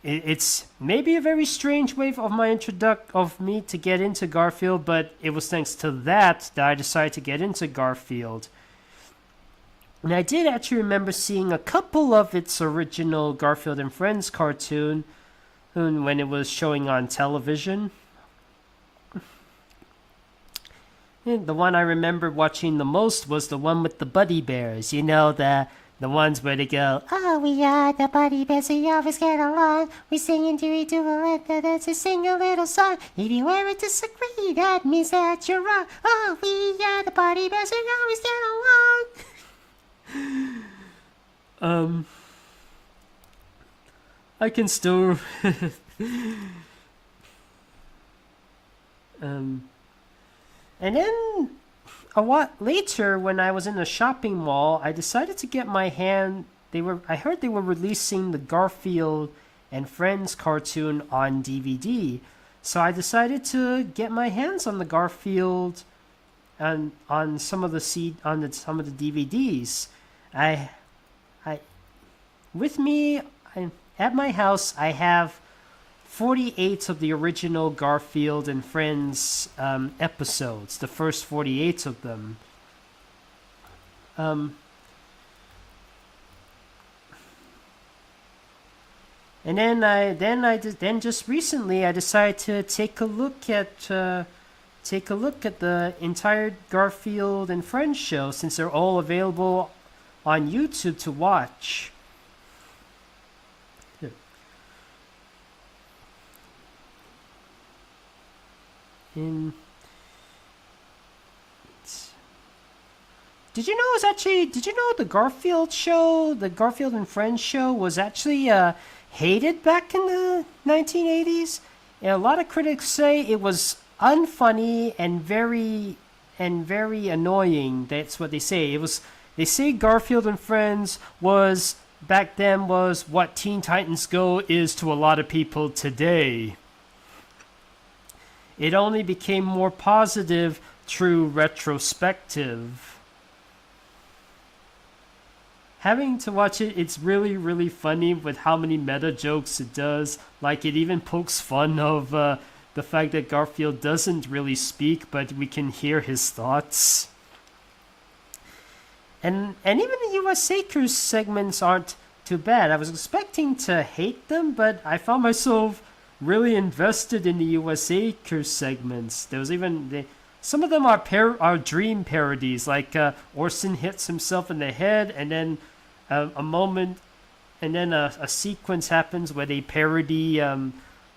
It's maybe a very strange way of me to get into Garfield, but it was thanks to that I decided to get into Garfield. And I did actually remember seeing a couple of its original Garfield and Friends cartoon when it was showing on television. And the one I remember watching the most was the one with the Buddy Bears. You know, the ones where they go, "Oh, we are the Buddy Bears, we always get along. We sing and do let's sing a little song. If you ever disagree, that means that you're wrong. Oh, we are the Buddy Bears, we always get along." I can still and then a while later, when I was in a shopping mall, I decided to get my hand. I heard they were releasing the Garfield and Friends cartoon on DVD, so I decided to get my hands on the Garfield and on some of the DVDs. At my house, I have 48 of the original Garfield and Friends episodes, the first 48 of them. And then just recently I decided to take a look at the entire Garfield and Friends show, since they're all available on YouTube to watch. In Did you know it was actually? Did you know the Garfield show, the Garfield and Friends show, was actually hated back in the 1980s? And a lot of critics say it was unfunny and very annoying. That's what they say. It was. They say Garfield and Friends was back then was what Teen Titans Go is to a lot of people today. It only became more positive through retrospective. Having to watch it, it's really funny with how many meta jokes it does. Like, it even pokes fun of the fact that Garfield doesn't really speak, but we can hear his thoughts. And even the USA Cruise segments aren't too bad. I was expecting to hate them, but I found myself really invested in the USA Cruise segments. There was even some of them are dream parodies, like Orson hits himself in the head, and then a moment, and then a sequence happens where they parody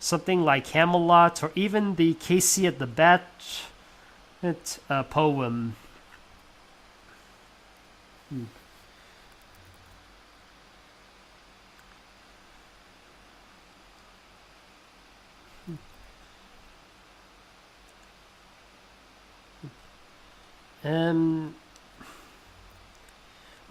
something like Camelot, or even the Casey at the Bat poem. Now,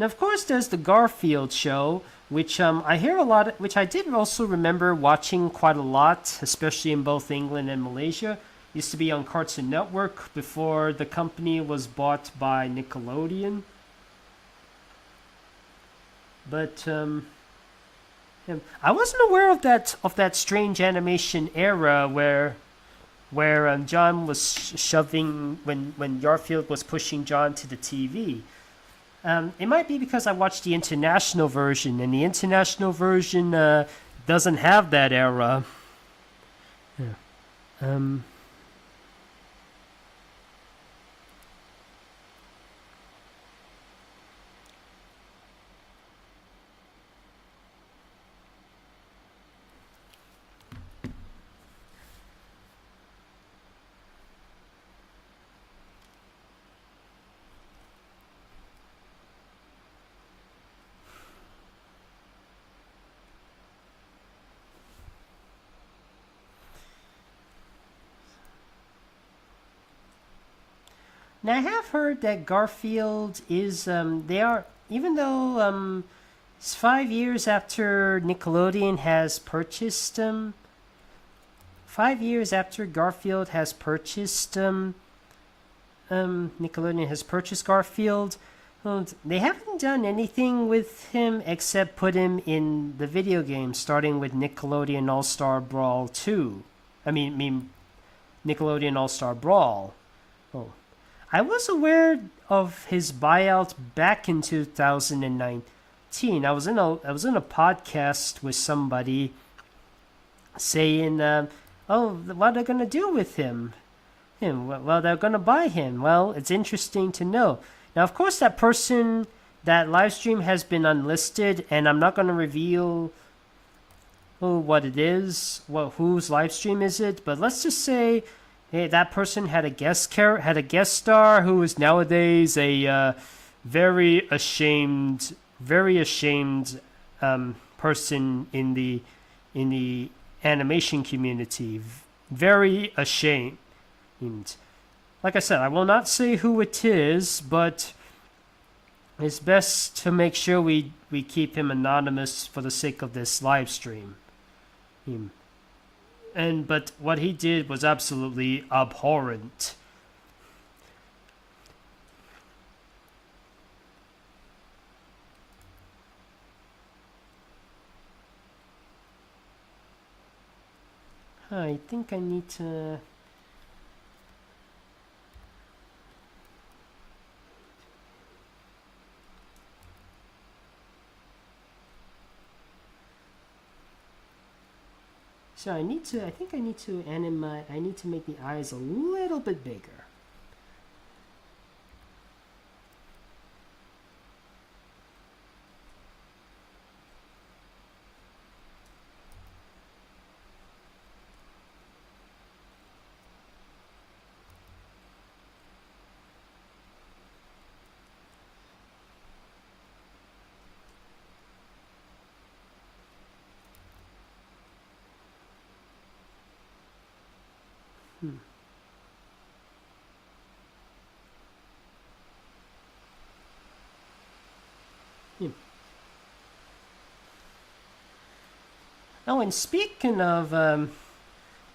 of course, there's the Garfield show, which I hear a lot, which I did also remember watching quite a lot, especially in both England and Malaysia. It used to be on Cartoon Network before the company was bought by Nickelodeon. But I wasn't aware of that strange animation era where John was shoving when Garfield was pushing John to the TV. It might be because I watched the international version, and the international version doesn't have that era. Yeah. Now, I have heard that Garfield is they are, even though it's 5 years after Nickelodeon has purchased 5 years after Garfield has purchased Nickelodeon has purchased Garfield. Well, they haven't done anything with him except put him in the video game, starting with Nickelodeon All-Star Brawl 2. I mean Nickelodeon All-Star Brawl. Oh. I was aware of his buyout back in 2019. I was in a podcast with somebody saying, "Oh, what are they gonna do with him? Well, they're gonna buy him." Well, it's interesting to know. Now, of course, that live stream has been unlisted, and I'm not gonna reveal what it is, whose live stream is it. But let's just say, hey, that person had a guest star who is nowadays a very ashamed person in the animation community. Very ashamed. Like I said, I will not say who it is, but it's best to make sure we keep him anonymous for the sake of this live stream. But what he did was absolutely abhorrent. I think I need to... So I think I need to animate, I need to make the eyes a little bit bigger. Oh, and speaking of, and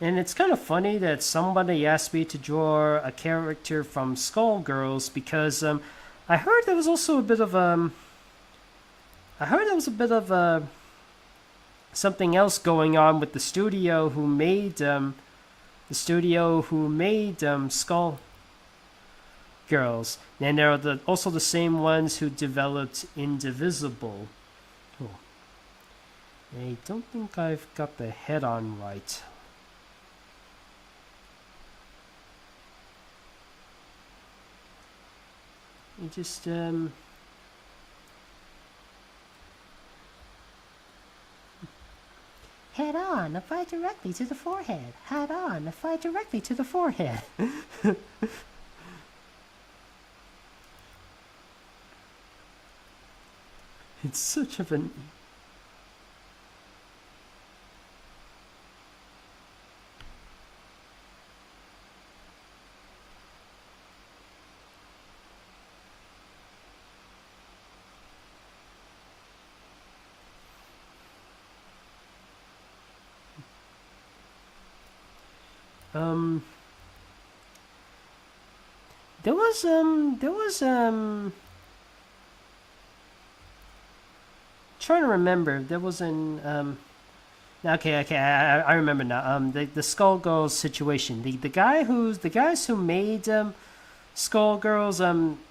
it's kind of funny that somebody asked me to draw a character from Skullgirls because I heard there was also a bit of I heard there was a bit of something else going on with the studio who made Skull Girls, and they're also the same ones who developed Indivisible. Oh. I don't think I've got the head on right. You just head on, apply directly to the forehead. Head on, apply directly to the forehead. It's such of an... There was trying to remember. There was okay, I remember now. The Skullgirls situation. The guys who made Skullgirls.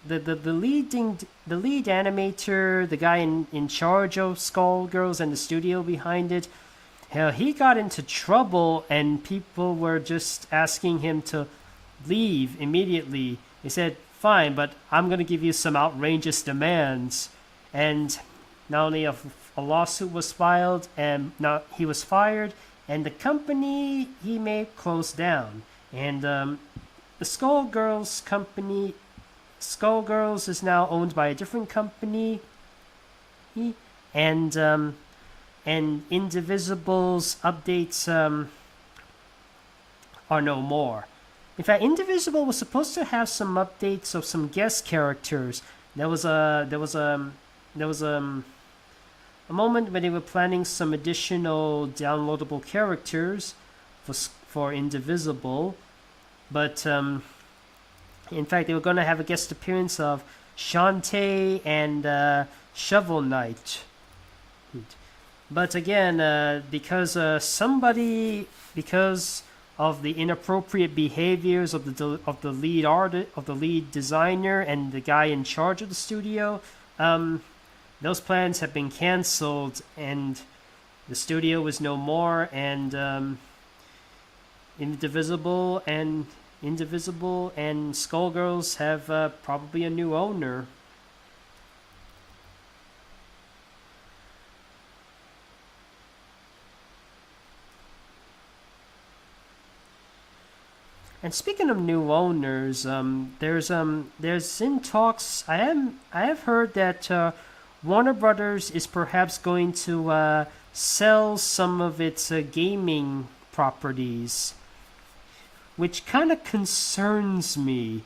The lead animator, the guy in charge of Skullgirls and the studio behind it. Hell, he got into trouble, and people were just asking him to leave immediately. He said, "Fine, but I'm gonna give you some outrageous demands," and not only a lawsuit was filed, and now he was fired, and the company he made closed down. And the Skullgirls company, Skullgirls is now owned by a different company, and Indivisible's updates are no more. In fact, Indivisible was supposed to have some updates of some guest characters. There was a moment when they were planning some additional downloadable characters for Indivisible, but in fact they were going to have a guest appearance of Shantae and Shovel Knight. But again, because of the inappropriate behaviors of the lead designer and the guy in charge of the studio, those plans have been canceled, and the studio is no more, and Indivisible and Skullgirls have probably a new owner. And speaking of new owners, there's in talks. I have heard that Warner Brothers is perhaps going to sell some of its gaming properties, which kind of concerns me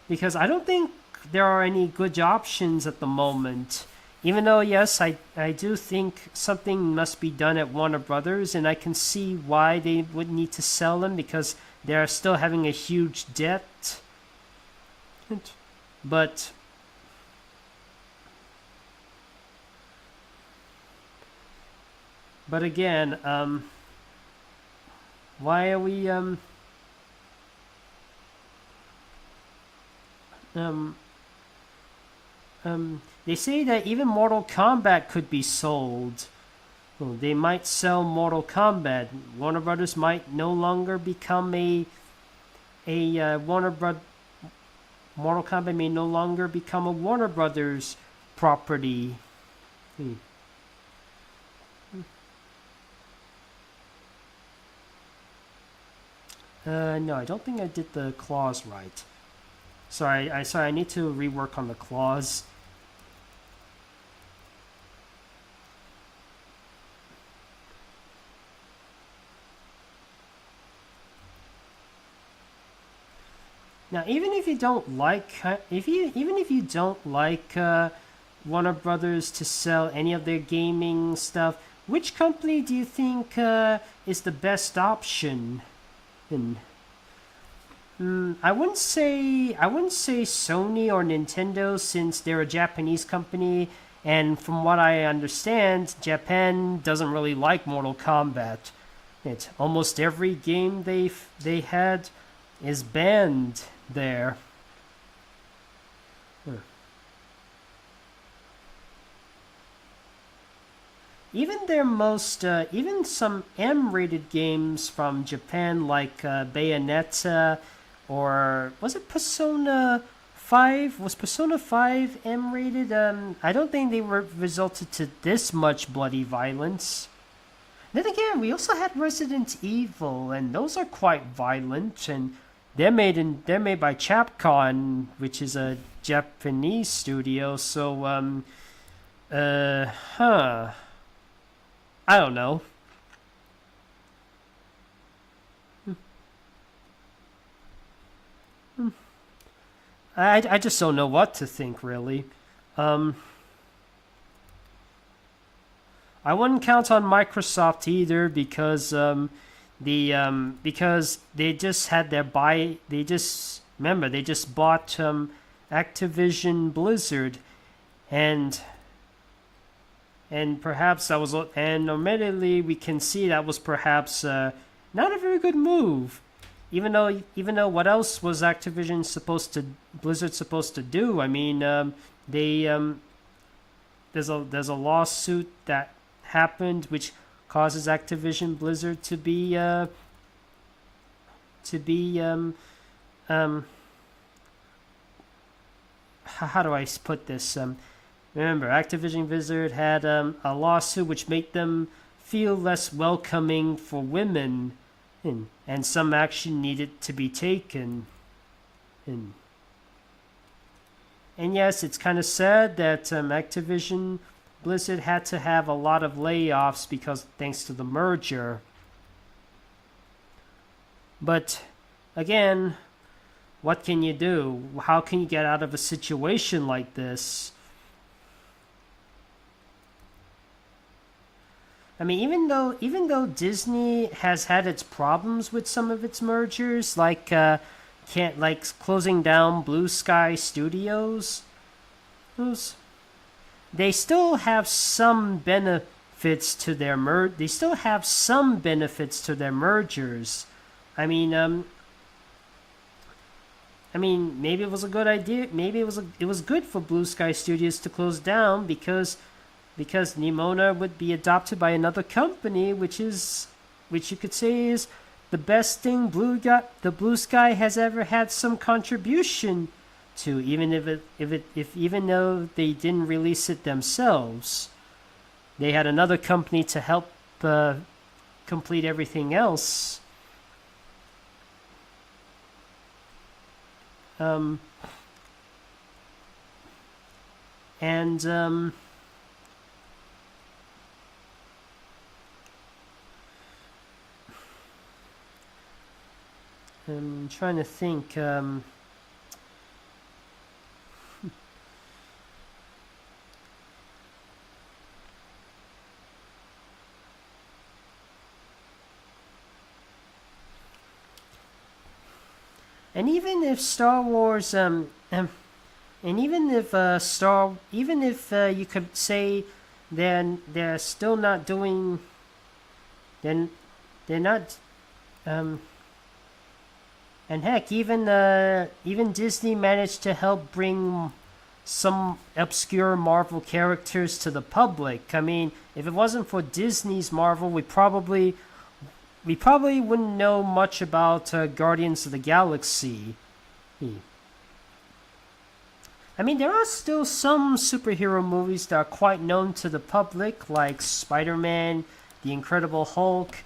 because I don't think there are any good options at the moment. Even though, yes, I do think something must be done at Warner Brothers, and I can see why they would need to sell them because they're still having a huge debt. But again, why are we they say that even Mortal Kombat could be sold. Well, they might sell Mortal Kombat. Warner Brothers might no longer become Mortal Kombat may no longer become a Warner Brothers property. No, I don't think I did the clause right. Sorry, I need to rework on the clause. Now, even if you don't like, even if you don't like Warner Brothers to sell any of their gaming stuff, which company do you think is the best option? And I wouldn't say Sony or Nintendo, since they're a Japanese company, and from what I understand, Japan doesn't really like Mortal Kombat. It's almost every game they had is banned there. Even some M-rated games from Japan, like Bayonetta, or was it Persona 5? Was Persona 5 M-rated? I don't think they were resulted to this much bloody violence. Then again, we also had Resident Evil, and those are quite violent, and they're made by Capcom, which is a Japanese studio. So I don't know. I just don't know what to think, really. Um, I wouldn't count on Microsoft either, because they just had their buy. They just bought Activision Blizzard, and perhaps that was, and immediately we can see that was perhaps not a very good move. Even though what else was Blizzard supposed to do? I mean, they there's a lawsuit that happened which causes Activision Blizzard to be how do I put this? Remember, Activision Blizzard had a lawsuit which made them feel less welcoming for women, and some action needed to be taken. And, and yes, it's kind of sad that Activision Blizzard had to have a lot of layoffs because thanks to the merger. But again, what can you do? How can you get out of a situation like this? I mean, even though Disney has had its problems with some of its mergers, like can't like closing down Blue Sky Studios, they still have some benefits to their They still have some benefits to their mergers. I mean, maybe it was a good idea. Maybe it was good for Blue Sky Studios to close down because Nimona would be adopted by another company, which you could say is the best thing the Blue Sky has ever had some contribution to, even even though they didn't release it themselves. They had another company to help complete everything else. And I'm trying to think. And even if Star Wars, and even if you could say then they're still not doing, then they're not, and heck, even Disney managed to help bring some obscure Marvel characters to the public. I mean, if it wasn't for Disney's Marvel, we probably wouldn't know much about Guardians of the Galaxy. I mean, there are still some superhero movies that are quite known to the public, like Spider-Man, The Incredible Hulk,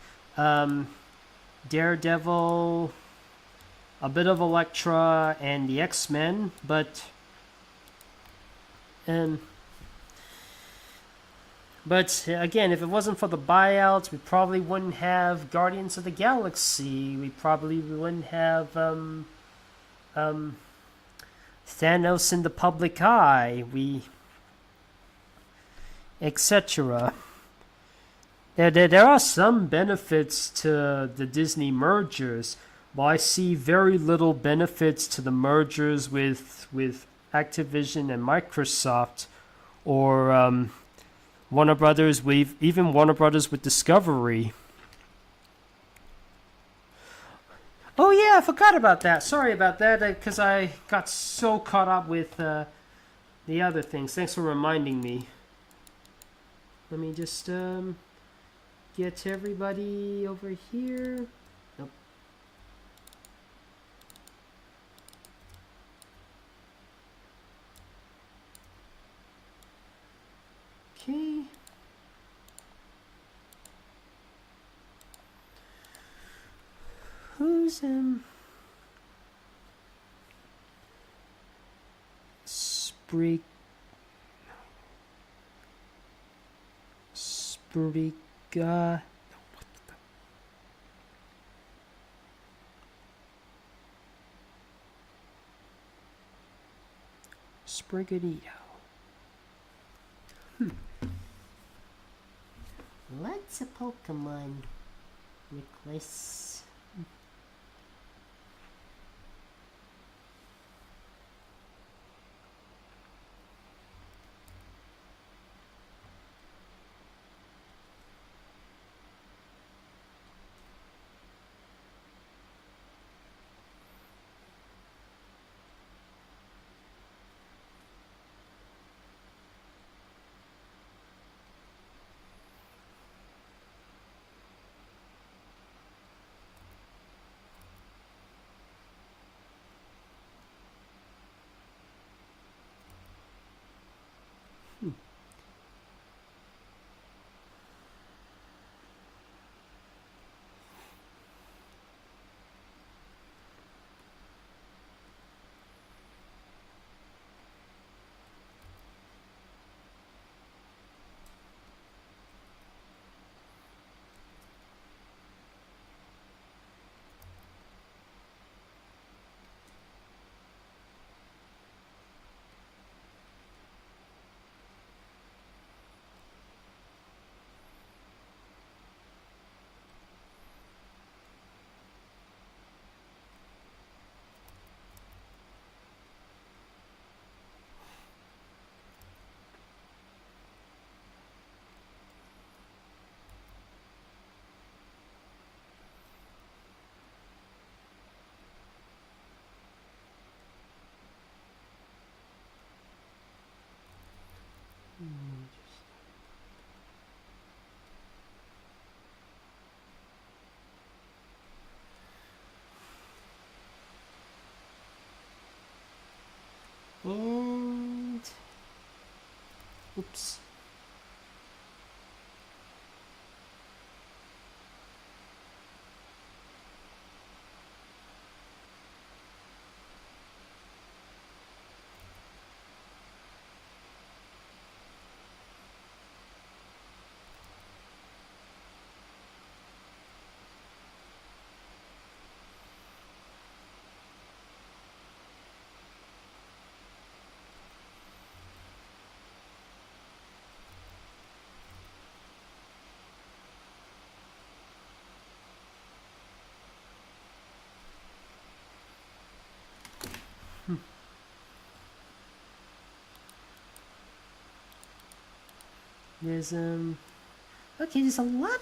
Daredevil, a bit of Elektra, and the X-Men, but again, if it wasn't for the buyouts, we probably wouldn't have Guardians of the Galaxy. We probably wouldn't have Thanos in the public eye, etc. There are some benefits to the Disney mergers, but I see very little benefits to the mergers with Activision and Microsoft, or Warner Brothers, even Warner Brothers with Discovery. Oh yeah, I forgot about that. Sorry about that, because I got so caught up with the other things. Thanks for reminding me. Let me just get everybody over here. Nope. Okay. Who's Sprig Spriga Sprigadito. Lots of Pokemon requests. And oops. There's okay, there's a lot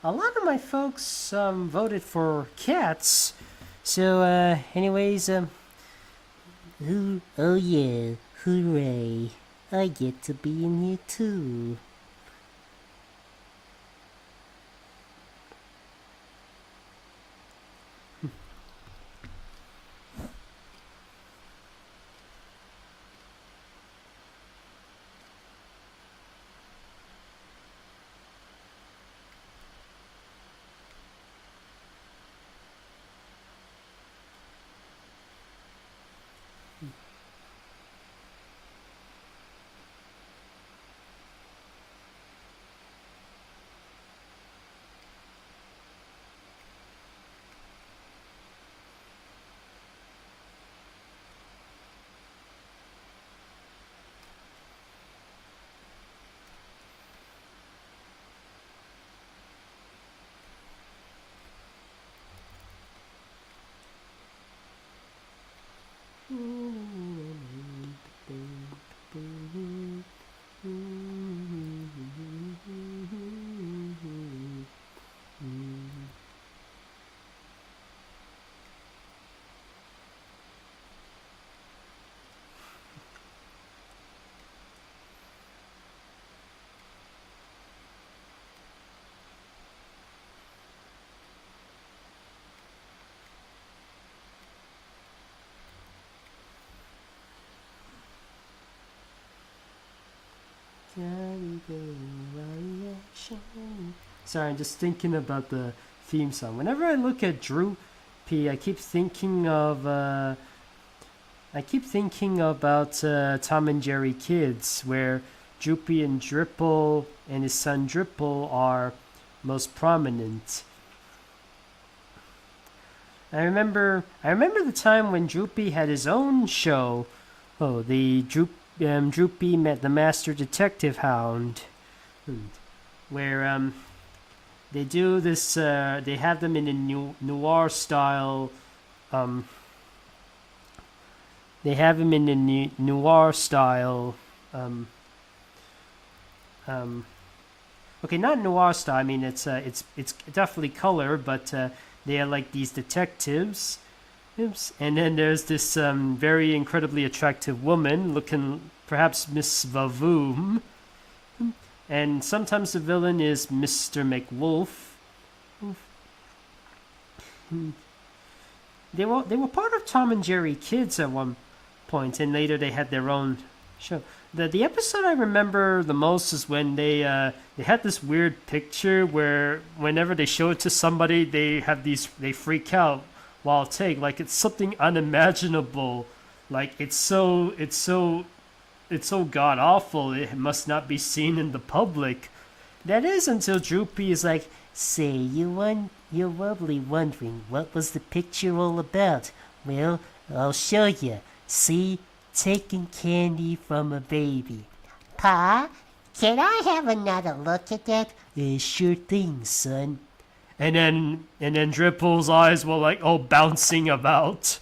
of my folks voted for cats. So anyways, oh yeah, hooray. I get to be in here too. Sorry, I'm just thinking about the theme song. Whenever I look at Droopy, I keep thinking about Tom and Jerry Kids, where Droopy and Dripple and his son Dripple are most prominent. I remember the time when Droopy had his own show. Oh, the Droopy met the Master Detective Hound, where they do this. They have them in a noir style. They have him in a noir style. Okay, not noir style. I mean, it's definitely color, but they are like these detectives. Oops. And then there's this very incredibly attractive woman, looking perhaps Miss Vavoom. And sometimes the villain is Mr. McWolf. They were part of Tom and Jerry Kids at one point, and later they had their own show. The episode I remember the most is when they had this weird picture where whenever they show it to somebody, they freak out while take like it's something unimaginable, like it's so god awful it must not be seen in the public. That is until Droopy is like, say, you're probably wondering what was the picture all about. Well, I'll show you. See, taking candy from a baby. Pa, can I have another look at that? Sure thing, son. And then Dripple's eyes were like all bouncing about.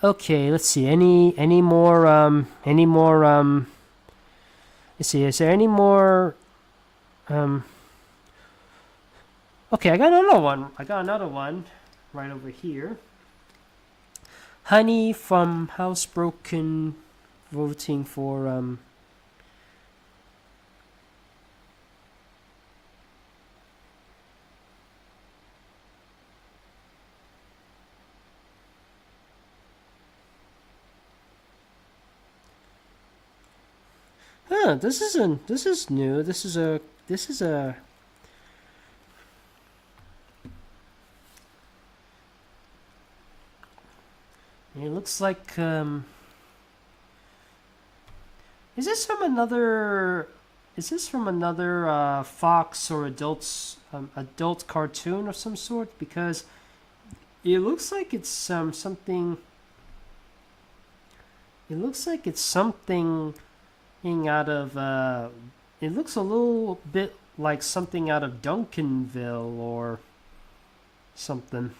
Okay, let's see. Any more let's see, is there any more okay, I got another one right over here. Honey from Housebroken voting for this is new. This is a it looks like is this from another Fox or adult cartoon of some sort? Because it looks like it's something. It looks like it's something out of it looks a little bit like something out of Duncanville or something.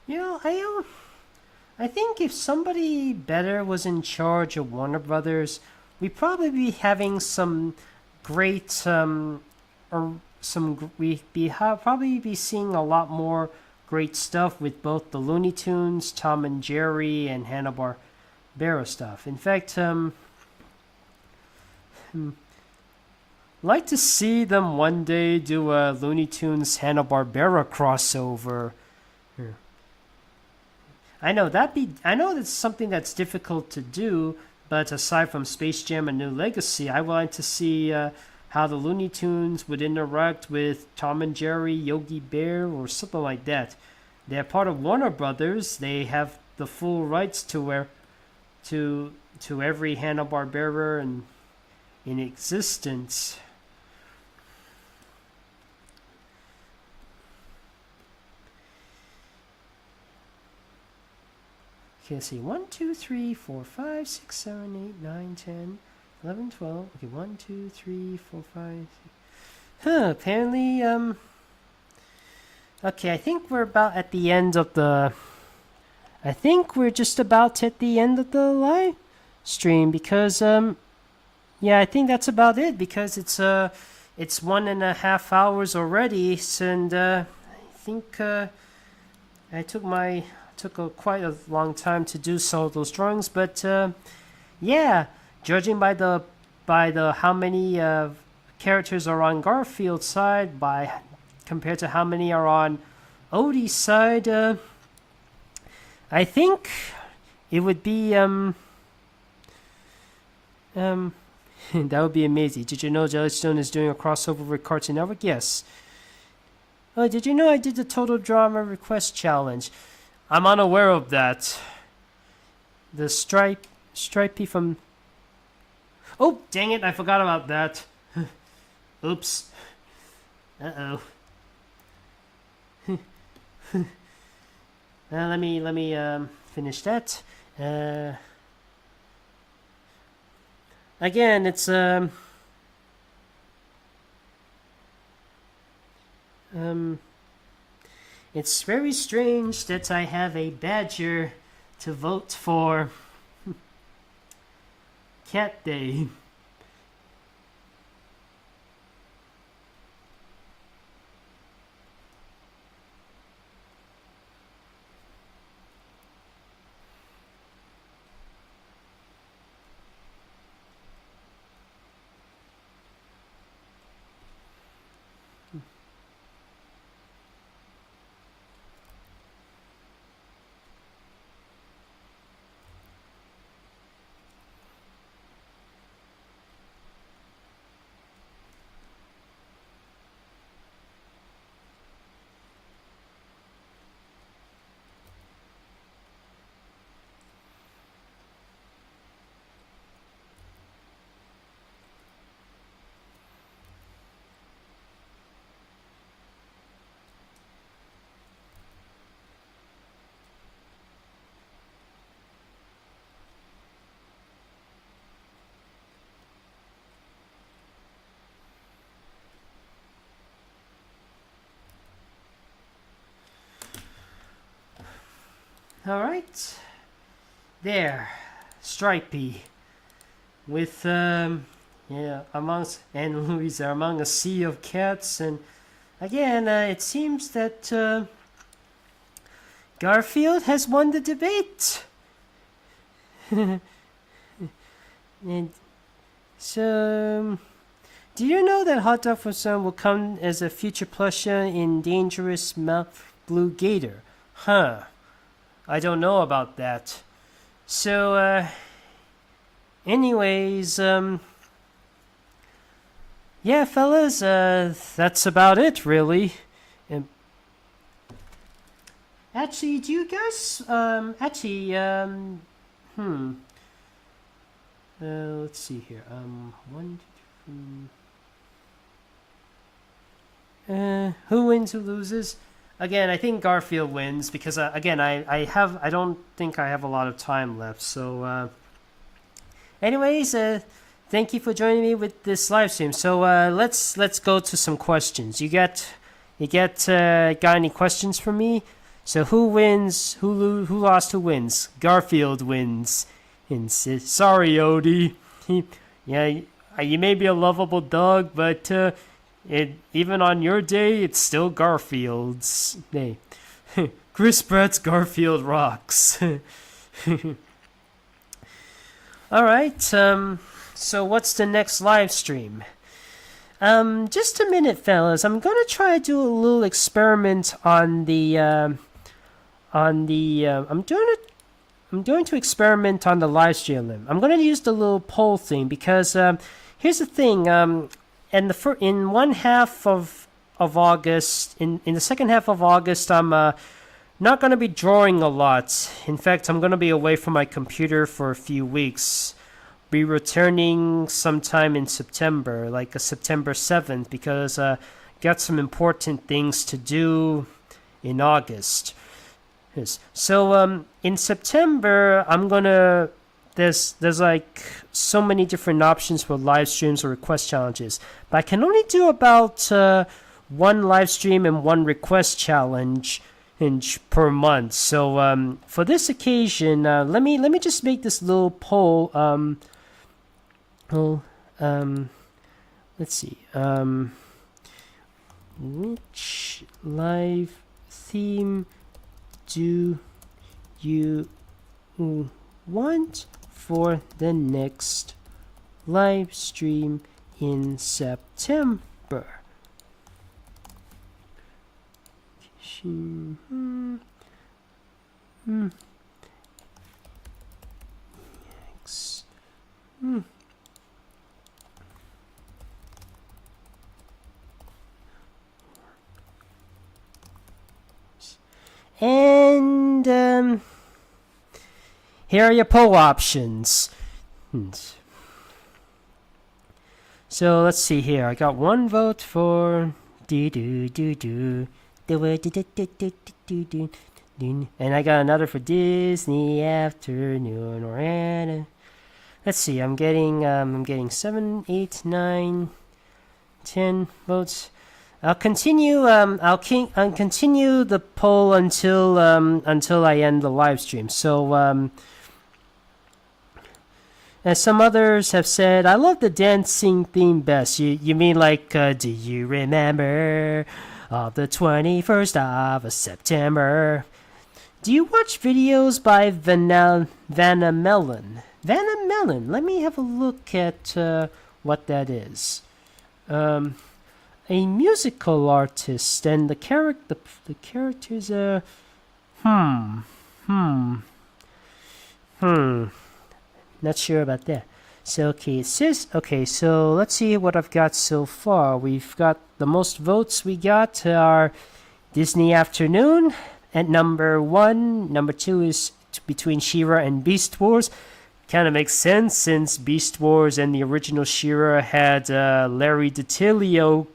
You know, I think if somebody better was in charge of Warner Brothers, we'd probably be having some great probably be seeing a lot more great stuff with both the Looney Tunes, Tom and Jerry, and Hanna-Barbera stuff. In fact, like to see them one day do a Looney Tunes Hanna-Barbera crossover. I know that's something that's difficult to do, but aside from Space Jam and New Legacy, I would like to see how the Looney Tunes would interact with Tom and Jerry, Yogi Bear, or something like that. They're part of Warner Brothers. They have the full rights to every Hanna-Barbera in existence. Okay, let's see. 1, 2, 3, 4, 5, 6, 7, 8, 9, 10, 11, 12. Okay, 1, 2, 3, 4, 5, 6. Apparently, okay, I think we're about at the end of the... I think we're just about at the end of the live stream because, yeah, I think that's about it because it's 1.5 hours already, and I think I took quite a long time to do some of those drawings, but yeah, judging by the how many characters are on Garfield's side compared to how many are on Odie's side, I think it would be that would be amazing. Did you know Jellystone is doing a crossover with Cartoon Network? Yes. Oh, did you know I did the Total Drama Request Challenge? I'm unaware of that. The Stripey from... Oh, dang it, I forgot about that. Oops. Uh-oh. Let me finish that. Again, it's it's very strange that I have a badger to vote for Cat Day. Alright. There. Stripey. With, yeah, amongst, and Louisa among a sea of cats. And again, it seems that Garfield has won the debate. And so, do you know that Hot Dog for Some will come as a future plushie in Dangerous Mouth Blue Gator? Huh. I don't know about that. So, anyways, yeah, fellas, that's about it, really. Actually, do you guys, let's see here. Who wins, who loses? Again, I think Garfield wins because again, I don't think I have a lot of time left. So, anyways, thank you for joining me with this live stream. So let's go to some questions. You got any questions for me? So who wins? Who lost? Who wins? Garfield wins. Sorry, Odie. Yeah, you may be a lovable dog, but even on your day, it's still Garfield's day. Chris Pratt's Garfield rocks. Alright, so what's the next live stream? Just a minute, fellas. I'm gonna try to do a little experiment on the, I'm going to experiment on the live stream. I'm going to use the little poll thing because here's the thing. In one half of August, in the second half of August, I'm not going to be drawing a lot. In fact, I'm going to be away from my computer for a few weeks. Be returning sometime in September, like September 7th, because got some important things to do in August. Yes. So in September, I'm gonna there's like so many different options for live streams or request challenges, but I can only do about one live stream and one request challenge per month. So for this occasion, let me just make this little poll. Let's see. Which live theme do you want for the next live stream in September? And here are your poll options. So let's see here. I got one vote for and I got another for Disney Afternoon. Let's see. I'm getting 7, 8, 9, 10 votes. I'll continue. I'll continue the poll until I end the live stream. So, as some others have said, I love the dancing theme best. You mean like, do you remember the 21st of September? Do you watch videos by Vanna Melon? Vanna Melon. Let me have a look at what that is. A musical artist, and the characters are not sure about that. So okay, it says okay. So let's see what I've got so far. We've got the most votes we got are Disney Afternoon at number 1. Number 2 is between She-Ra and Beast Wars. Kind of makes sense since Beast Wars and the original She-Ra had Larry DiTillio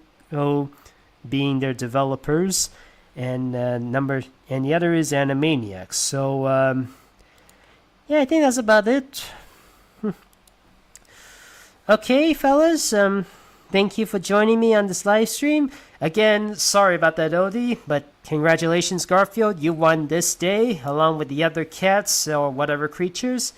being their developers, and the other is Animaniacs. So yeah, I think that's about it. Okay, fellas, thank you for joining me on this live stream. Again, sorry about that, Odie, but congratulations, Garfield. You won this day along with the other cats or whatever creatures.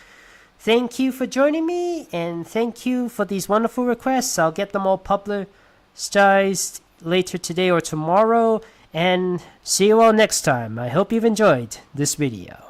Thank you for joining me, and thank you for these wonderful requests. I'll get them all publicized later today or tomorrow, and see you all next time. I hope you've enjoyed this video.